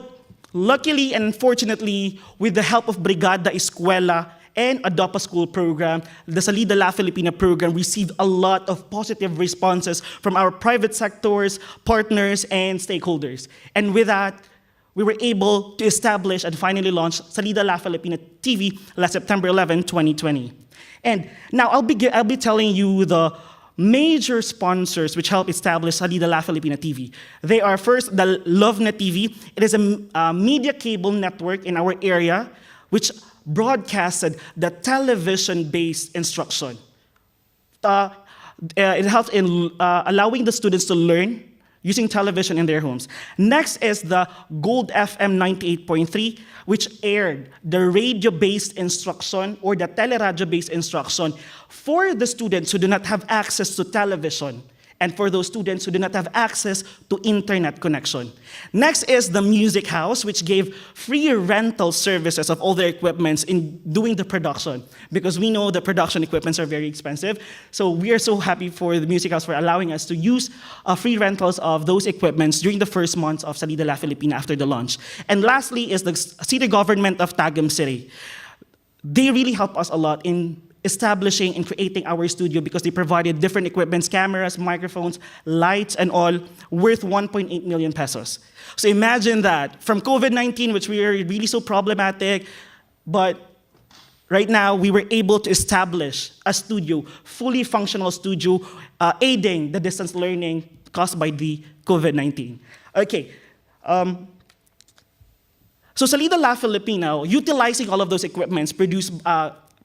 luckily and fortunately, with the help of Brigada Escuela and Adopa School program, the Salida La Filipina program received a lot of positive responses from our private sectors, partners, and stakeholders. And with that, we were able to establish and finally launch Salida La Filipina TV last September 11, 2020. And now I'll be telling you the major sponsors which helped establish Salida La Filipina TV. They are first the LoveNet TV. It is a media cable network in our area which broadcasted the television-based instruction. It helps in allowing the students to learn using television in their homes. Next is the Gold FM 98.3, which aired the radio-based instruction or the teleradio-based instruction for the students who do not have access to television and for those students who do not have access to internet connection. Next is the Music House, which gave free rental services of all their equipments in doing the production, because we know the production equipments are very expensive. So we are so happy for the Music House for allowing us to use free rentals of those equipments during the first months of Salida La Filipina after the launch. And lastly is the city government of Tagum City. They really helped us a lot in establishing and creating our studio because they provided different equipments, cameras, microphones, lights, and all worth 1.8 million pesos. So imagine that from COVID-19, which we are really so problematic, but right now we were able to establish a studio, fully functional studio, aiding the distance learning caused by the COVID-19. Okay. So Salida La Filipina, utilizing all of those equipments,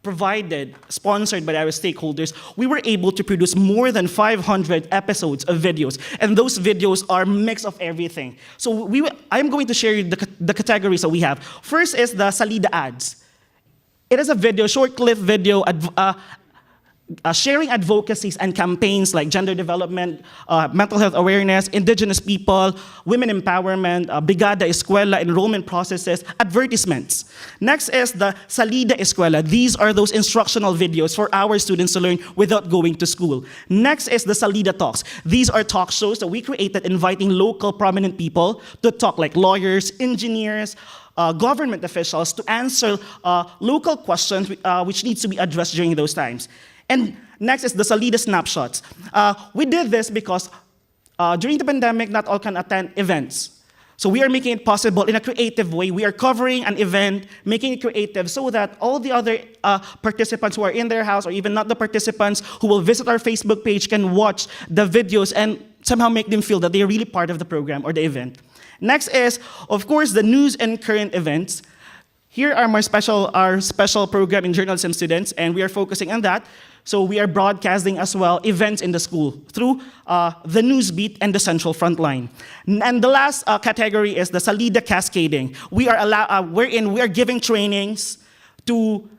provided, sponsored by our stakeholders, we were able to produce more than 500 episodes of videos. And those videos are a mix of everything. So I'm going to share the categories that we have. First is the Salida ads. It is a video, short clip video, sharing advocacies and campaigns like gender development, mental health awareness, indigenous people, women empowerment, Brigada Escuela, enrollment processes, advertisements. Next is the Salida Escuela. These are those instructional videos for our students to learn without going to school. Next is the Salida Talks. These are talk shows that we created inviting local prominent people to talk, like lawyers, engineers, government officials, to answer local questions which needs to be addressed during those times. And next is the Salida Snapshots. We did this because during the pandemic, not all can attend events. So we are making it possible in a creative way. We are covering an event, making it creative so that all the other participants who are in their house or even not the participants who will visit our Facebook page can watch the videos and somehow make them feel that they are really part of the program or the event. Next is, of course, the news and current events. Here are our special program in journalism students, and we are focusing on that. So we are broadcasting as well events in the school through the news beat and the central front line. And the last category is the Salida Cascading. We are giving trainings to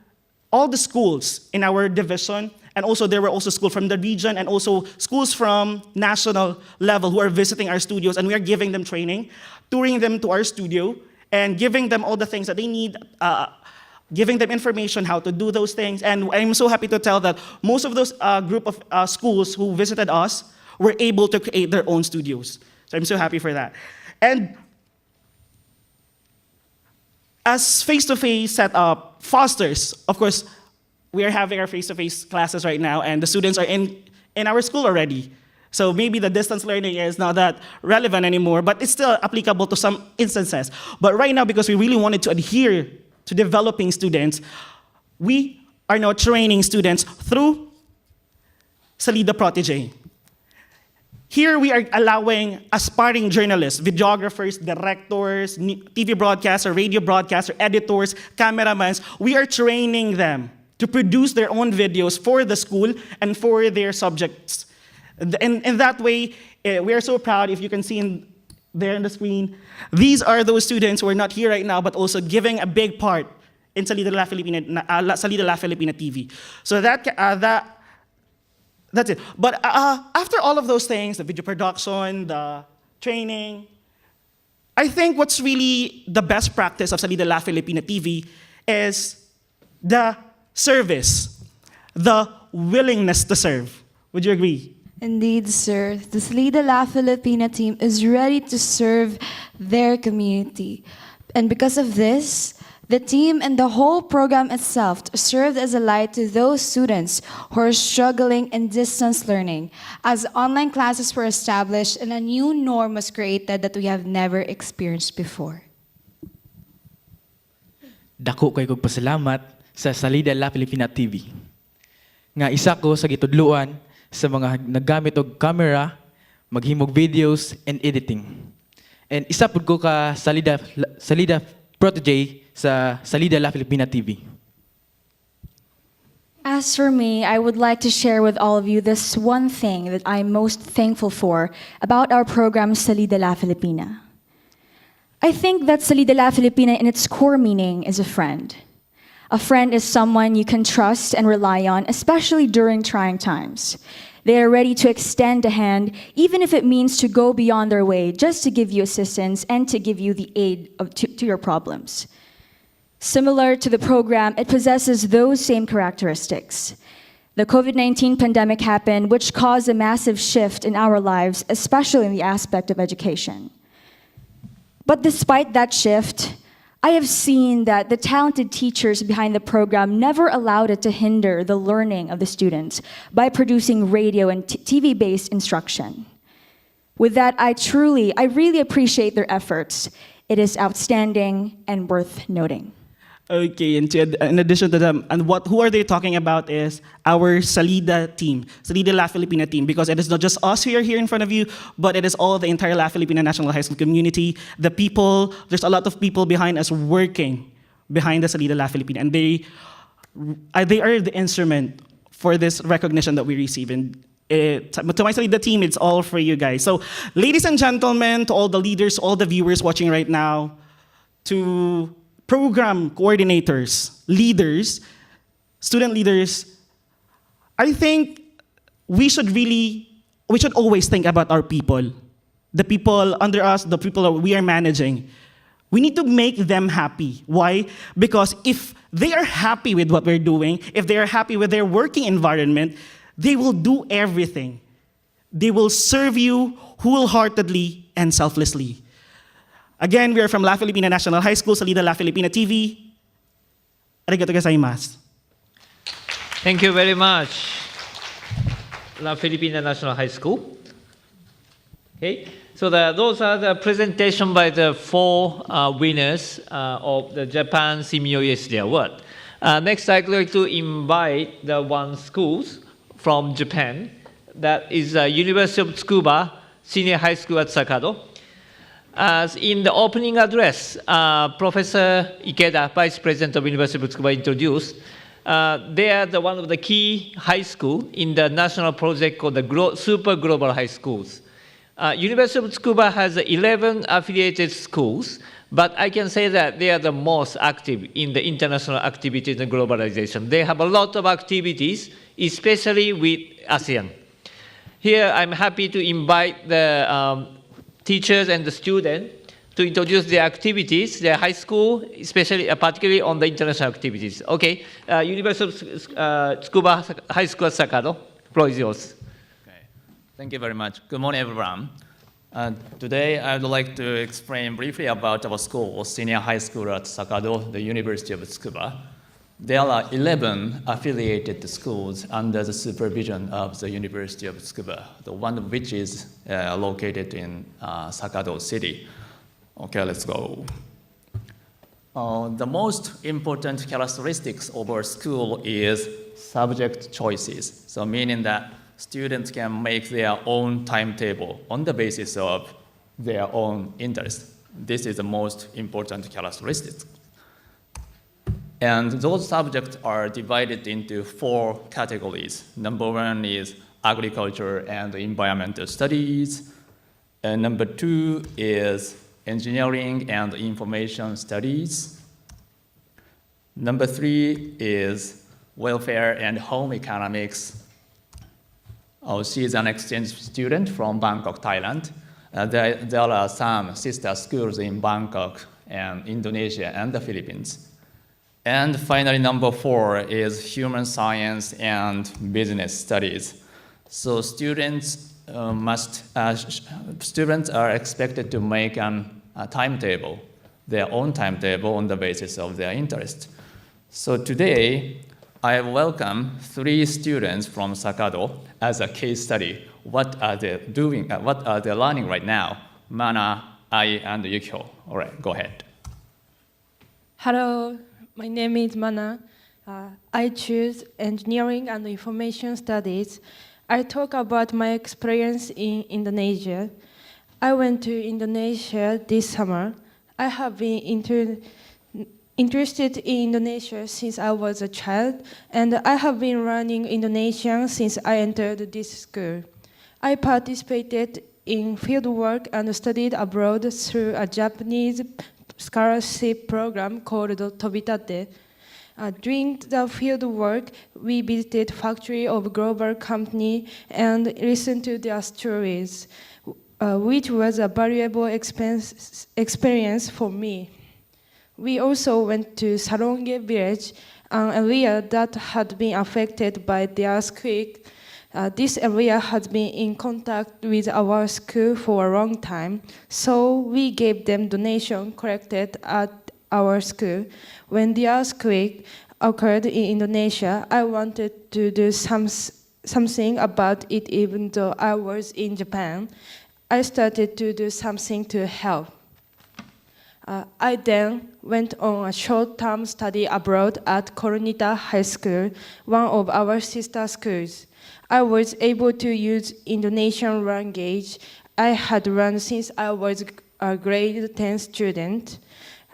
all the schools in our division, and also there were also schools from the region and also schools from national level who are visiting our studios, and we are giving them training, touring them to our studio, and giving them all the things that they need, giving them information how to do those things. And I'm so happy to tell that most of those group of schools who visited us were able to create their own studios. So I'm so happy for that. And as face-to-face setup fosters, of course, we are having our face-to-face classes right now, and the students are in our school already. So maybe the distance learning is not that relevant anymore, but it's still applicable to some instances. But right now, because we really wanted to adhere to developing students, we are now training students through Salida Protege. Here we are allowing aspiring journalists, videographers, directors, TV broadcasters, radio broadcasters, editors, cameramans. We are training them to produce their own videos for the school and for their subjects. And in that way, we are so proud, if you can see there on the screen, these are those students who are not here right now, but also giving a big part in Salida La Filipina TV. So that's it. But after all of those things, the video production, the training, I think what's really the best practice of Salida La Filipina TV is the service, the willingness to serve. Would you agree? Indeed, sir. The Salida La Filipina team is ready to serve their community. And because of this, the team and the whole program itself served as a light to those students who are struggling in distance learning, as online classes were established and a new norm was created that we have never experienced before. Dako kay kog pasalamat sa Salida La Filipina TV. Nga isa ko sa gitudluan sa mga naggamit og camera, maghimog videos and editing. And isa pud ko ka Salida protege sa Salida La Filipina TV. As for me, I would like to share with all of you this one thing that I'm most thankful for about our program Salida La Filipina. I think that Salida La Filipina in its core meaning is a friend. A friend is someone you can trust and rely on, especially during trying times. They are ready to extend a hand, even if it means to go beyond their way, just to give you assistance and to give you the aid to your problems. Similar to the program, it possesses those same characteristics. The COVID-19 pandemic happened, which caused a massive shift in our lives, especially in the aspect of education. But despite that shift, I have seen that the talented teachers behind the program never allowed it to hinder the learning of the students by producing radio and TV-based instruction. With that, I really appreciate their efforts. It is outstanding and worth noting. Okay, and in addition to them, and who are they talking about is our Salida team, Salida La Filipina team, because it is not just us who are here in front of you, but it is all the entire La Filipina National High School community. The people, there's a lot of people behind us working behind the Salida La Filipina, and they are the instrument for this recognition that we receive. And to my Salida team, it's all for you guys. So, ladies and gentlemen, to all the leaders, all the viewers watching right now, to program coordinators, leaders, student leaders, I think we should always think about our people, the people under us, the people that we are managing. We need to make them happy. Why? Because if they are happy with what we're doing, if they are happy with their working environment, they will do everything. They will serve you wholeheartedly and selflessly. Again, we are from La Filipina National High School, Salida La Filipina TV. Arigato gozaimasu. Thank you very much, La Filipina National High School. Okay, so those are the presentation by the 4 winners of the Japan Simyo ESD Award. Next, I'd like to invite the one schools from Japan. That is University of Tsukuba Senior High School at Sakado. As in the opening address, Professor Ikeda, Vice President of University of Tsukuba, introduced, they are one of the key high schools in the national project called the Super Global High Schools. University of Tsukuba has 11 affiliated schools, but I can say that they are the most active in the international activities and globalization. They have a lot of activities, especially with ASEAN. Here, I'm happy to invite the teachers and the students to introduce their activities, their high school, especially, particularly on the international activities. Okay, University of Tsukuba High School at Sakado, floor is yours. Okay. Thank you very much. Good morning, everyone. Today, I would like to explain briefly about our school, Senior High School at Sakado, the University of Tsukuba. There are 11 affiliated schools under the supervision of the University of Tsukuba, the one of which is located in Sakado City. Okay, let's go. The most important characteristics of our school is subject choices. So meaning that students can make their own timetable on the basis of their own interest. This is the most important characteristic. And those subjects are divided into 4 categories. Number 1 is agriculture and environmental studies. And number 2 is engineering and information studies. Number 3 is welfare and home economics. She is an exchange student from Bangkok, Thailand. There are some sister schools in Bangkok and Indonesia and the Philippines. And finally, number 4 is human science and business studies. So students students are expected to make a timetable, their own timetable on the basis of their interest. So today, I welcome 3 students from Sakado as a case study. What are they doing? What are they learning right now? Mana, Ai, and Yukio. All right, go ahead. Hello, my name is Mana. I choose engineering and information studies. I talk about my experience in Indonesia. I went to Indonesia this summer. I have been interested in Indonesia since I was a child, and I have been learning Indonesian since I entered this school. I participated in fieldwork and studied abroad through a Japanese scholarship program called Tobitate. During the field work, we visited factory of global company and listened to their stories, which was a valuable experience for me. We also went to Saronge village, an area that had been affected by the earthquake. This area has been in contact with our school for a long time, so we gave them donation collected at our school. When the earthquake occurred in Indonesia, I wanted to do something about it even though I was in Japan. I started to do something to help. I then went on a short-term study abroad at Coronita High School, one of our sister schools. I was able to use Indonesian language I had learned since I was a grade 10 student.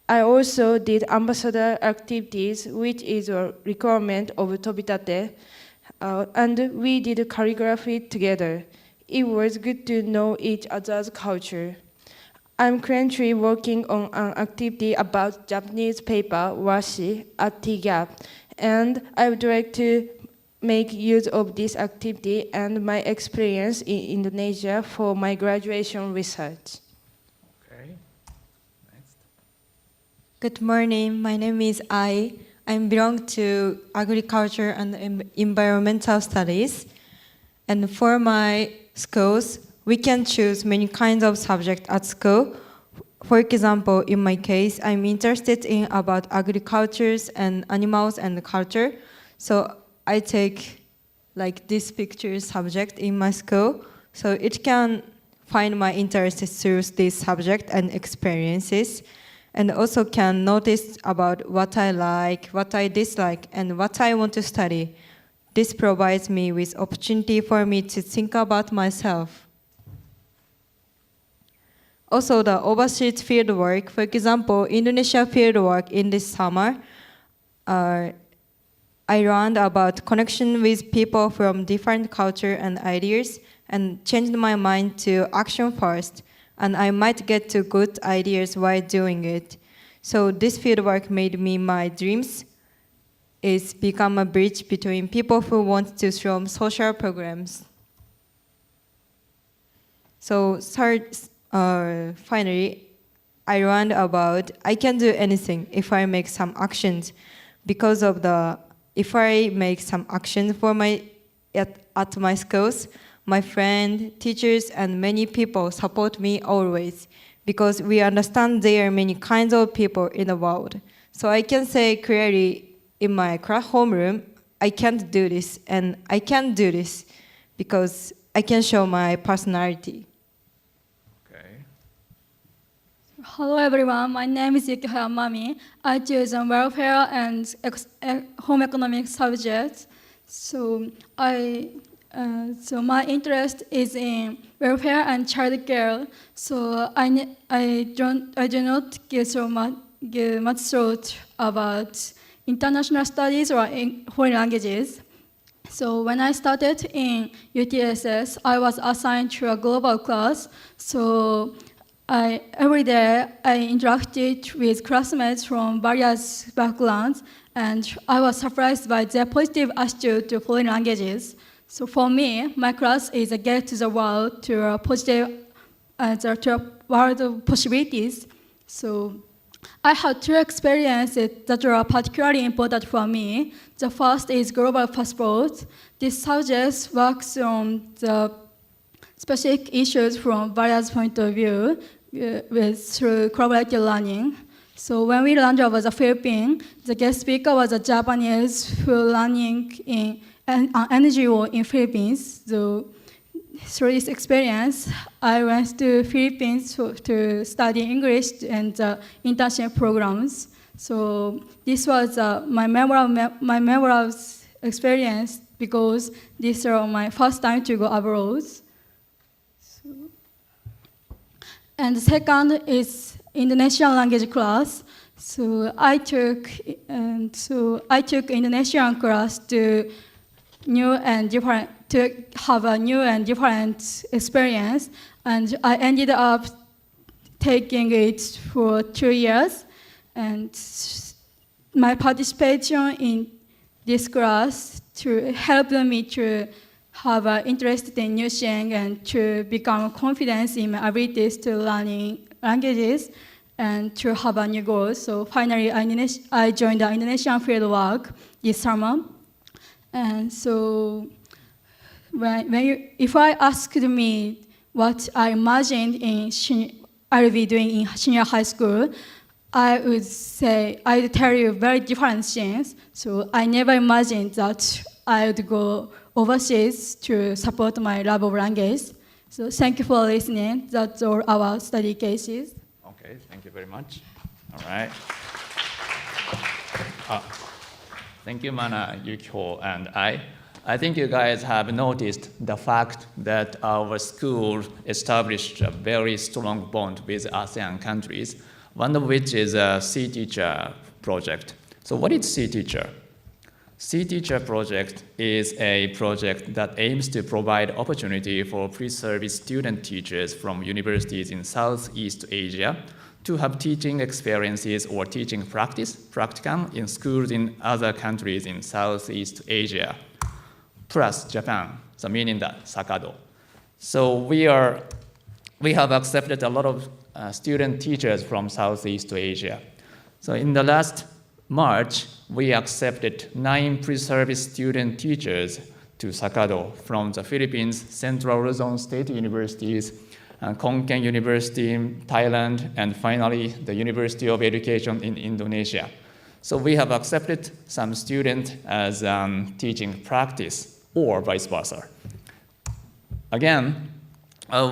I also did ambassador activities, which is a requirement of Tobitate, and we did calligraphy together. It was good to know each other's culture. I'm currently working on an activity about Japanese paper, washi, at TGAP, and I would like to make use of this activity and my experience in Indonesia for my graduation research. Okay. Next. Good morning. My name is Ai. I belong to agriculture and environmental studies. And for my schools, we can choose many kinds of subjects at school. For example, in my case, I'm interested in about agricultures and animals and culture. So I take like this picture subject in my school. So it can find my interest through this subject and experiences. And also can notice about what I like, what I dislike, and what I want to study. This provides me with opportunity for me to think about myself. Also, the overseas fieldwork, for example, Indonesia fieldwork in this summer, I learned about connection with people from different culture and ideas and changed my mind to action first, and I might get to good ideas while doing it. So this fieldwork made me my dreams is become a bridge between people who want to throw social programs. So finally, I learned about I can do anything if I make some actions, because of if I make some action for at my schools, my friend, teachers, and many people support me always, because we understand there are many kinds of people in the world. So I can say clearly in my class homeroom, I can't do this, and I can do this because I can show my personality. Hello everyone, my name is Yukio Hayamami. I choose welfare and home economics subjects. So my interest is in welfare and child care. So I do not give much thought about international studies or in foreign languages. So when I started in UTSS, I was assigned to a global class. So every day I interacted with classmates from various backgrounds, and I was surprised by their positive attitude to foreign languages. So for me, my class is a gate to the world, to a positive, to a world of possibilities. So I had two experiences that are particularly important for me. The first is global passport. This subject works on the specific issues from various points of view through collaborative learning. So when we learned about the Philippines, the guest speaker was a Japanese who learning in an NGO in Philippines. So through this experience, I went to Philippines to study English and internship programs. So this was my memorable experience because this was my first time to go abroad. And the second is Indonesian language class. So I took Indonesian class to have a new and different experience, and I ended up taking it for 2 years. And my participation in this class to help me to have an interest in new things and to become confident in my abilities to learning languages and to have a new goal. So finally, I joined the Indonesian fieldwork this summer. And so if I asked me what I imagined I'll be doing in senior high school, I would tell you very different things. So I never imagined that I would go overseas to support my love of language. So thank you for listening. That's all our study cases. Okay, thank you very much. All right. Thank you, Mana, Yukio, and I think you guys have noticed the fact that our school established a very strong bond with ASEAN countries, one of which is a C-Teacher project. So what is C-Teacher? C-Teacher project is a project that aims to provide opportunity for pre-service student teachers from universities in Southeast Asia to have teaching experiences or teaching practicum in schools in other countries in Southeast Asia, plus Japan, so meaning that Sakado. So we have accepted a lot of student teachers from Southeast Asia. So in the last March, we accepted 9 pre-service student teachers to Sakado from the Philippines, Central Luzon State Universities, Konkan University in Thailand, and finally the University of Education in Indonesia. So we have accepted some students as teaching practice or vice versa. Again,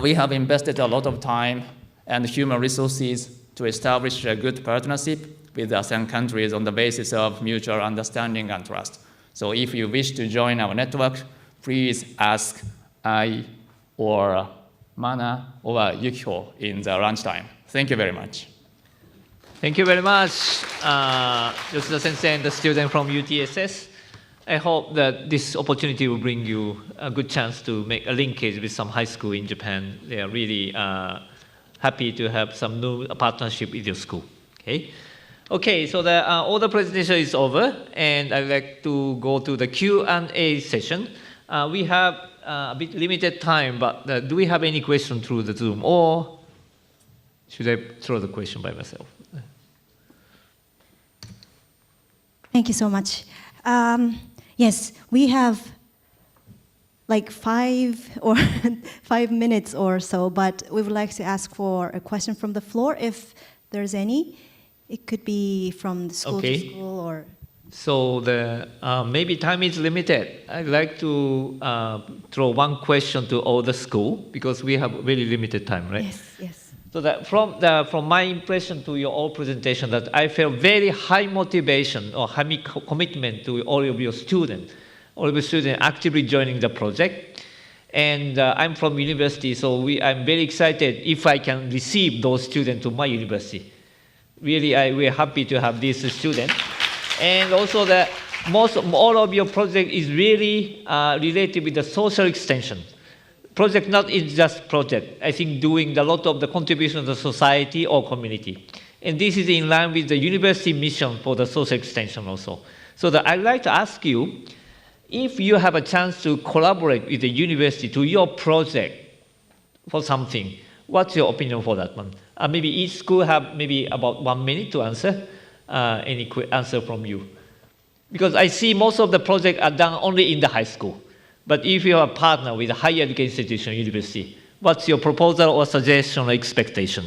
we have invested a lot of time and human resources to establish a good partnership with ASEAN countries on the basis of mutual understanding and trust. So if you wish to join our network, please ask I or Mana or Yukio in the lunchtime. Thank you very much. Thank you very much, Yoshida-sensei and the student from UTSS. I hope that this opportunity will bring you a good chance to make a linkage with some high school in Japan. They are really happy to have some new partnership with your school. Okay, so all the presentation is over, and I'd like to go to the Q&A session. We have a bit limited time, but do we have any question through the Zoom, or should I throw the question by myself? Thank you so much. Yes, we have like 5 minutes or so, but we would like to ask for a question from the floor if there's any. It could be from the school to school or... So maybe time is limited. I'd like to throw one question to all the school because we have really limited time, right? Yes. So that from my impression to your all presentation, that I felt very high motivation or high commitment to all of your students. All of your students actively joining the project. And I'm from university, so I'm very excited if I can receive those students to my university. Really, we're happy to have these students. And also all of your project is really related with the social extension. Project not is just project. I think doing a lot of the contribution to the society or community. And this is in line with the university mission for the social extension also. So I'd like to ask you, if you have a chance to collaborate with the university to your project for something, What's your opinion for that one? Maybe each school have maybe about 1 minute to answer. Any quick answer from you? Because I see most of the projects are done only in the high school. But if you are a partner with a higher education institution, university, what's your proposal or suggestion or expectation?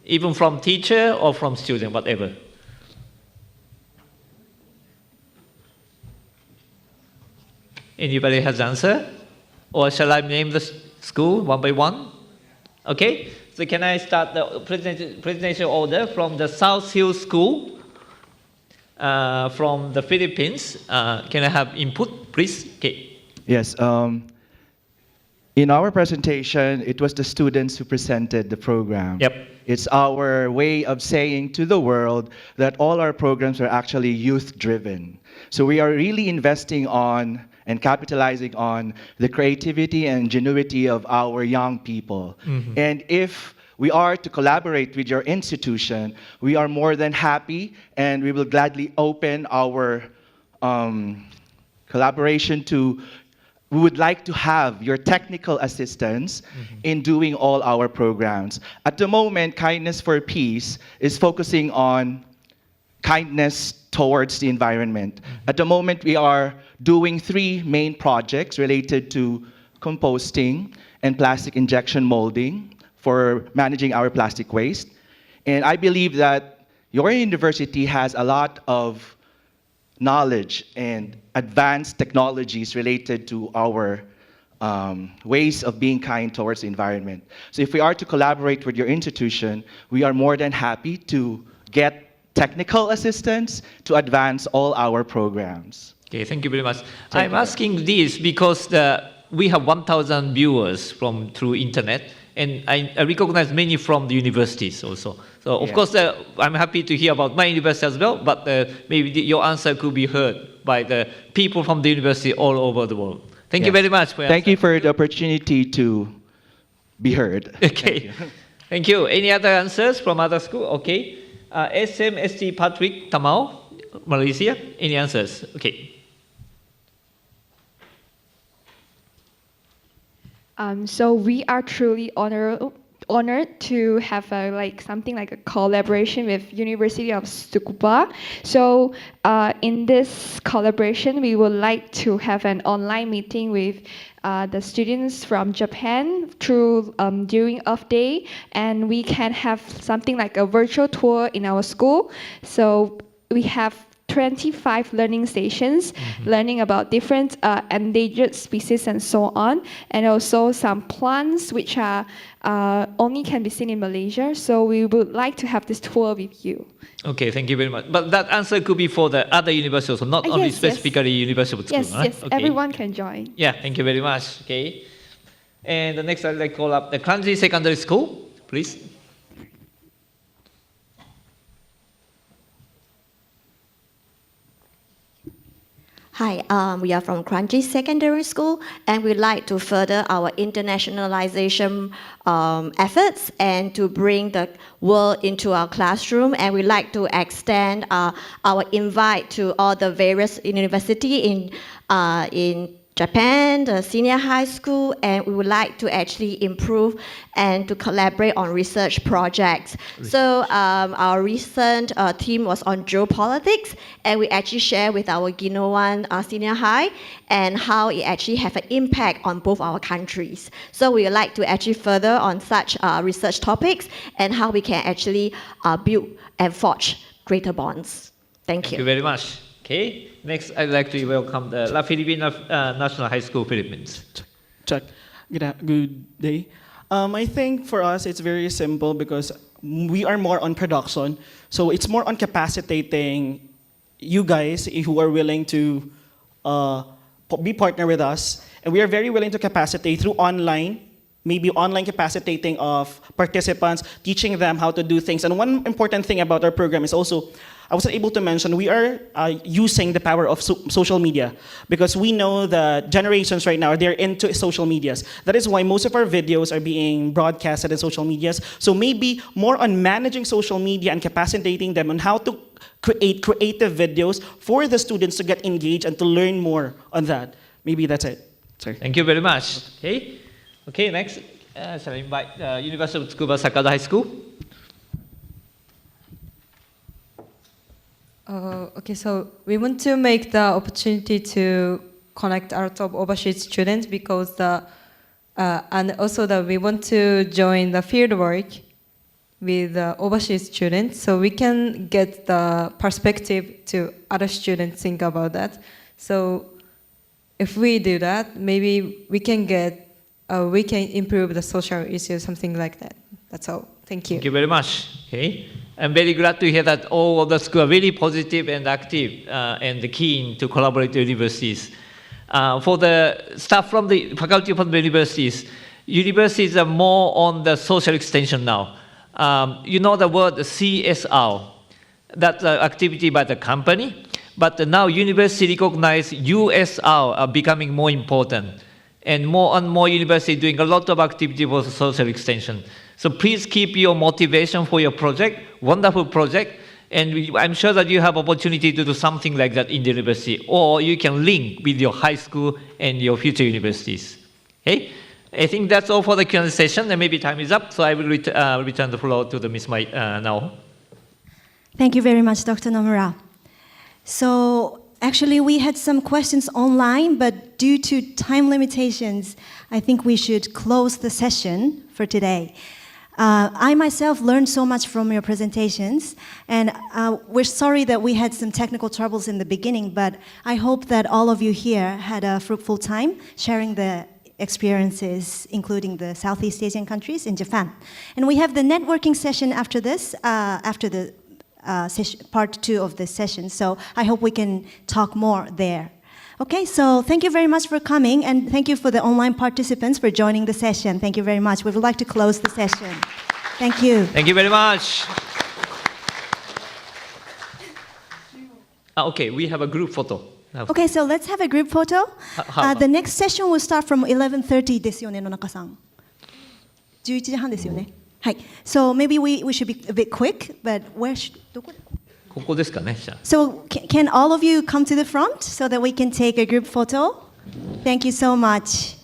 Even from teacher or from student, whatever. Anybody has answer? Or shall I name the school one by one? Okay, so can I start the presentation order from the South Hill School from the Philippines? Can I have input, please? Okay. Yes. In our presentation, it was the students who presented the program. Yep. It's our way of saying to the world that all our programs are actually youth-driven. So we are really investing on and capitalizing on the creativity and ingenuity of our young people. Mhm. And if we are to collaborate with your institution, we are more than happy, and we will gladly open our collaboration to. We would like to have your technical assistance in doing all our programs. At the moment, Kindness for Peace is focusing on kindness towards the environment. At the moment, we are doing 3 main projects related to composting and plastic injection molding for managing our plastic waste. And I believe that your university has a lot of knowledge and advanced technologies related to our ways of being kind towards the environment. So if we are to collaborate with your institution, we are more than happy to get technical assistance to advance all our programs. Okay, thank you very much. I'm asking this because we have 1,000 viewers through internet, and I recognize many from the universities also. So of course, I'm happy to hear about my university as well, but maybe your answer could be heard by the people from the university all over the world. Thank you very much for your Thank you for the opportunity to be heard. Okay, thank you. Any other answers from other school? Okay. SMST Patrick Tamau, Malaysia. Any answers? Okay. So we are truly honored to have something like a collaboration with University of Tsukuba. So in this collaboration, we would like to have an online meeting with the students from Japan through during off day, and we can have something like a virtual tour in our school. So we have 25 learning stations, learning about different endangered species and so on, and also some plants which are only can be seen in Malaysia. So we would like to have this tour with you. Okay, thank you very much. But that answer could be for the other universities, so not only yes, specifically University of School. Yes, yes, Okay. everyone can join. Yeah, thank you very much. Okay. And the next I'd like to call up the Kranji Secondary School, please. Hi, we are from Kranji Secondary School, and we'd like to further our internationalization efforts and to bring the world into our classroom. And we'd like to extend our invite to all the various universities in Japan, the senior high school, and we would like to actually improve and to collaborate on research projects. So our recent team was on geopolitics, and we actually share with our Ginowan senior high and how it actually have an impact on both our countries. So we would like to actually further on such research topics and how we can actually build and forge greater bonds. Thank you. Thank you very much. Okay, next I'd like to welcome the La Filipina National High School, Philippines. Chuck, good day. I think for us it's very simple because we are more on production. So it's more on capacitating you guys who are willing to be partner with us. And we are very willing to capacitate through online, maybe online capacitating of participants, teaching them how to do things. And one important thing about our program is also, I wasn't able to mention, we are using the power of social media because we know that generations right now, they're into social medias. That is why most of our videos are being broadcasted in social medias. So maybe more on managing social media and capacitating them on how to create creative videos for the students to get engaged and to learn more on that. Maybe that's it. Sorry. Thank you very much. Okay, okay, next. Shall I invite University of Tsukuba Sakada High School? Okay, so we want to make the opportunity to connect a lot of overseas students because and also that we want to join the field work with overseas students, so we can get the perspective to other students think about that. So if we do that, maybe we can improve the social issues, something like that. That's all. Thank you. Thank you very much. Okay, I'm very glad to hear that all of the schools are really positive and active and keen to collaborate with universities. For the staff from the faculty from the universities are more on the social extension now. You know the word CSR, that's an activity by the company, but now university recognize USR are becoming more important, and more universities doing a lot of activity for social extension. So please keep your motivation for your project, wonderful project, and I'm sure that you have opportunity to do something like that in the university, or you can link with your high school and your future universities. Okay? I think that's all for the Q&A session, and maybe time is up, so I will return the floor to the Ms. Mai now. Thank you very much, Dr. Nomura. So actually, we had some questions online, but due to time limitations, I think we should close the session for today. I myself learned so much from your presentations, and we're sorry that we had some technical troubles in the beginning, but I hope that all of you here had a fruitful time sharing the experiences, including the Southeast Asian countries in Japan. And we have the networking session after this, after the part 2 of this session, so I hope we can talk more there. Okay, so thank you very much for coming, and thank you for the online participants for joining the session. Thank you very much. We would like to close the session. Thank you. Thank you very much. Okay, we have a group photo. Okay, so let's have a group photo. The next session will start from 11:30 ですよね、野中さん。11時半ですよね。はい。So maybe we should be a bit quick, but where should どこ？ここですかね、じゃあ。So can all of you come to the front so that we can take a group photo? Thank you so much.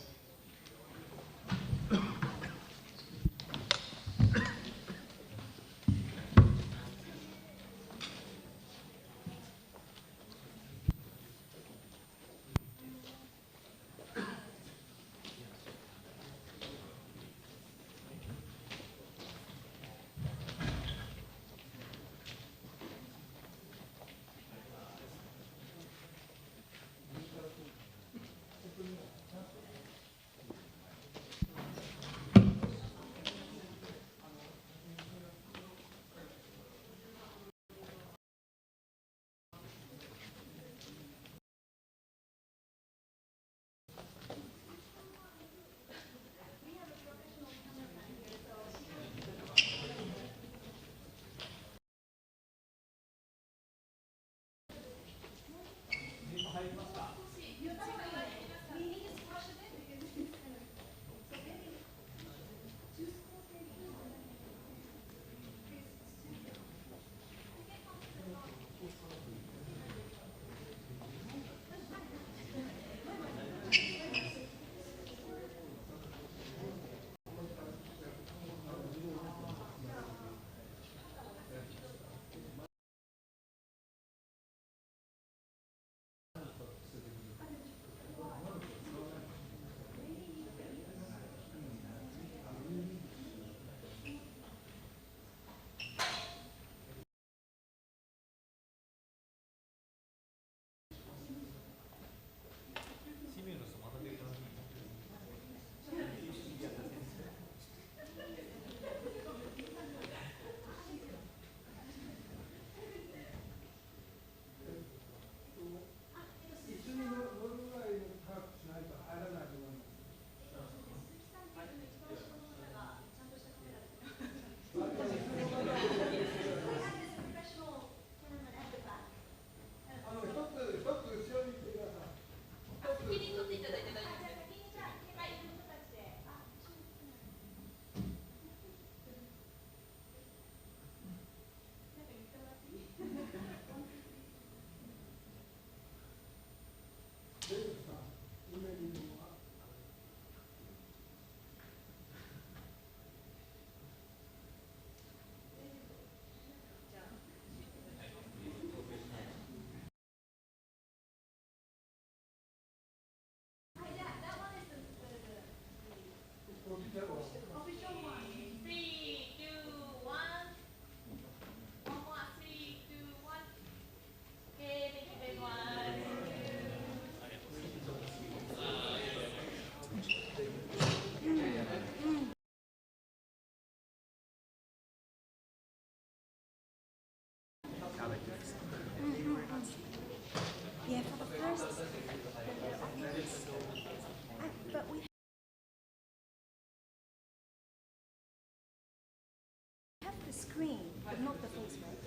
have the screen, but not the face, right?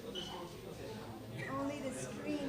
Only the screen.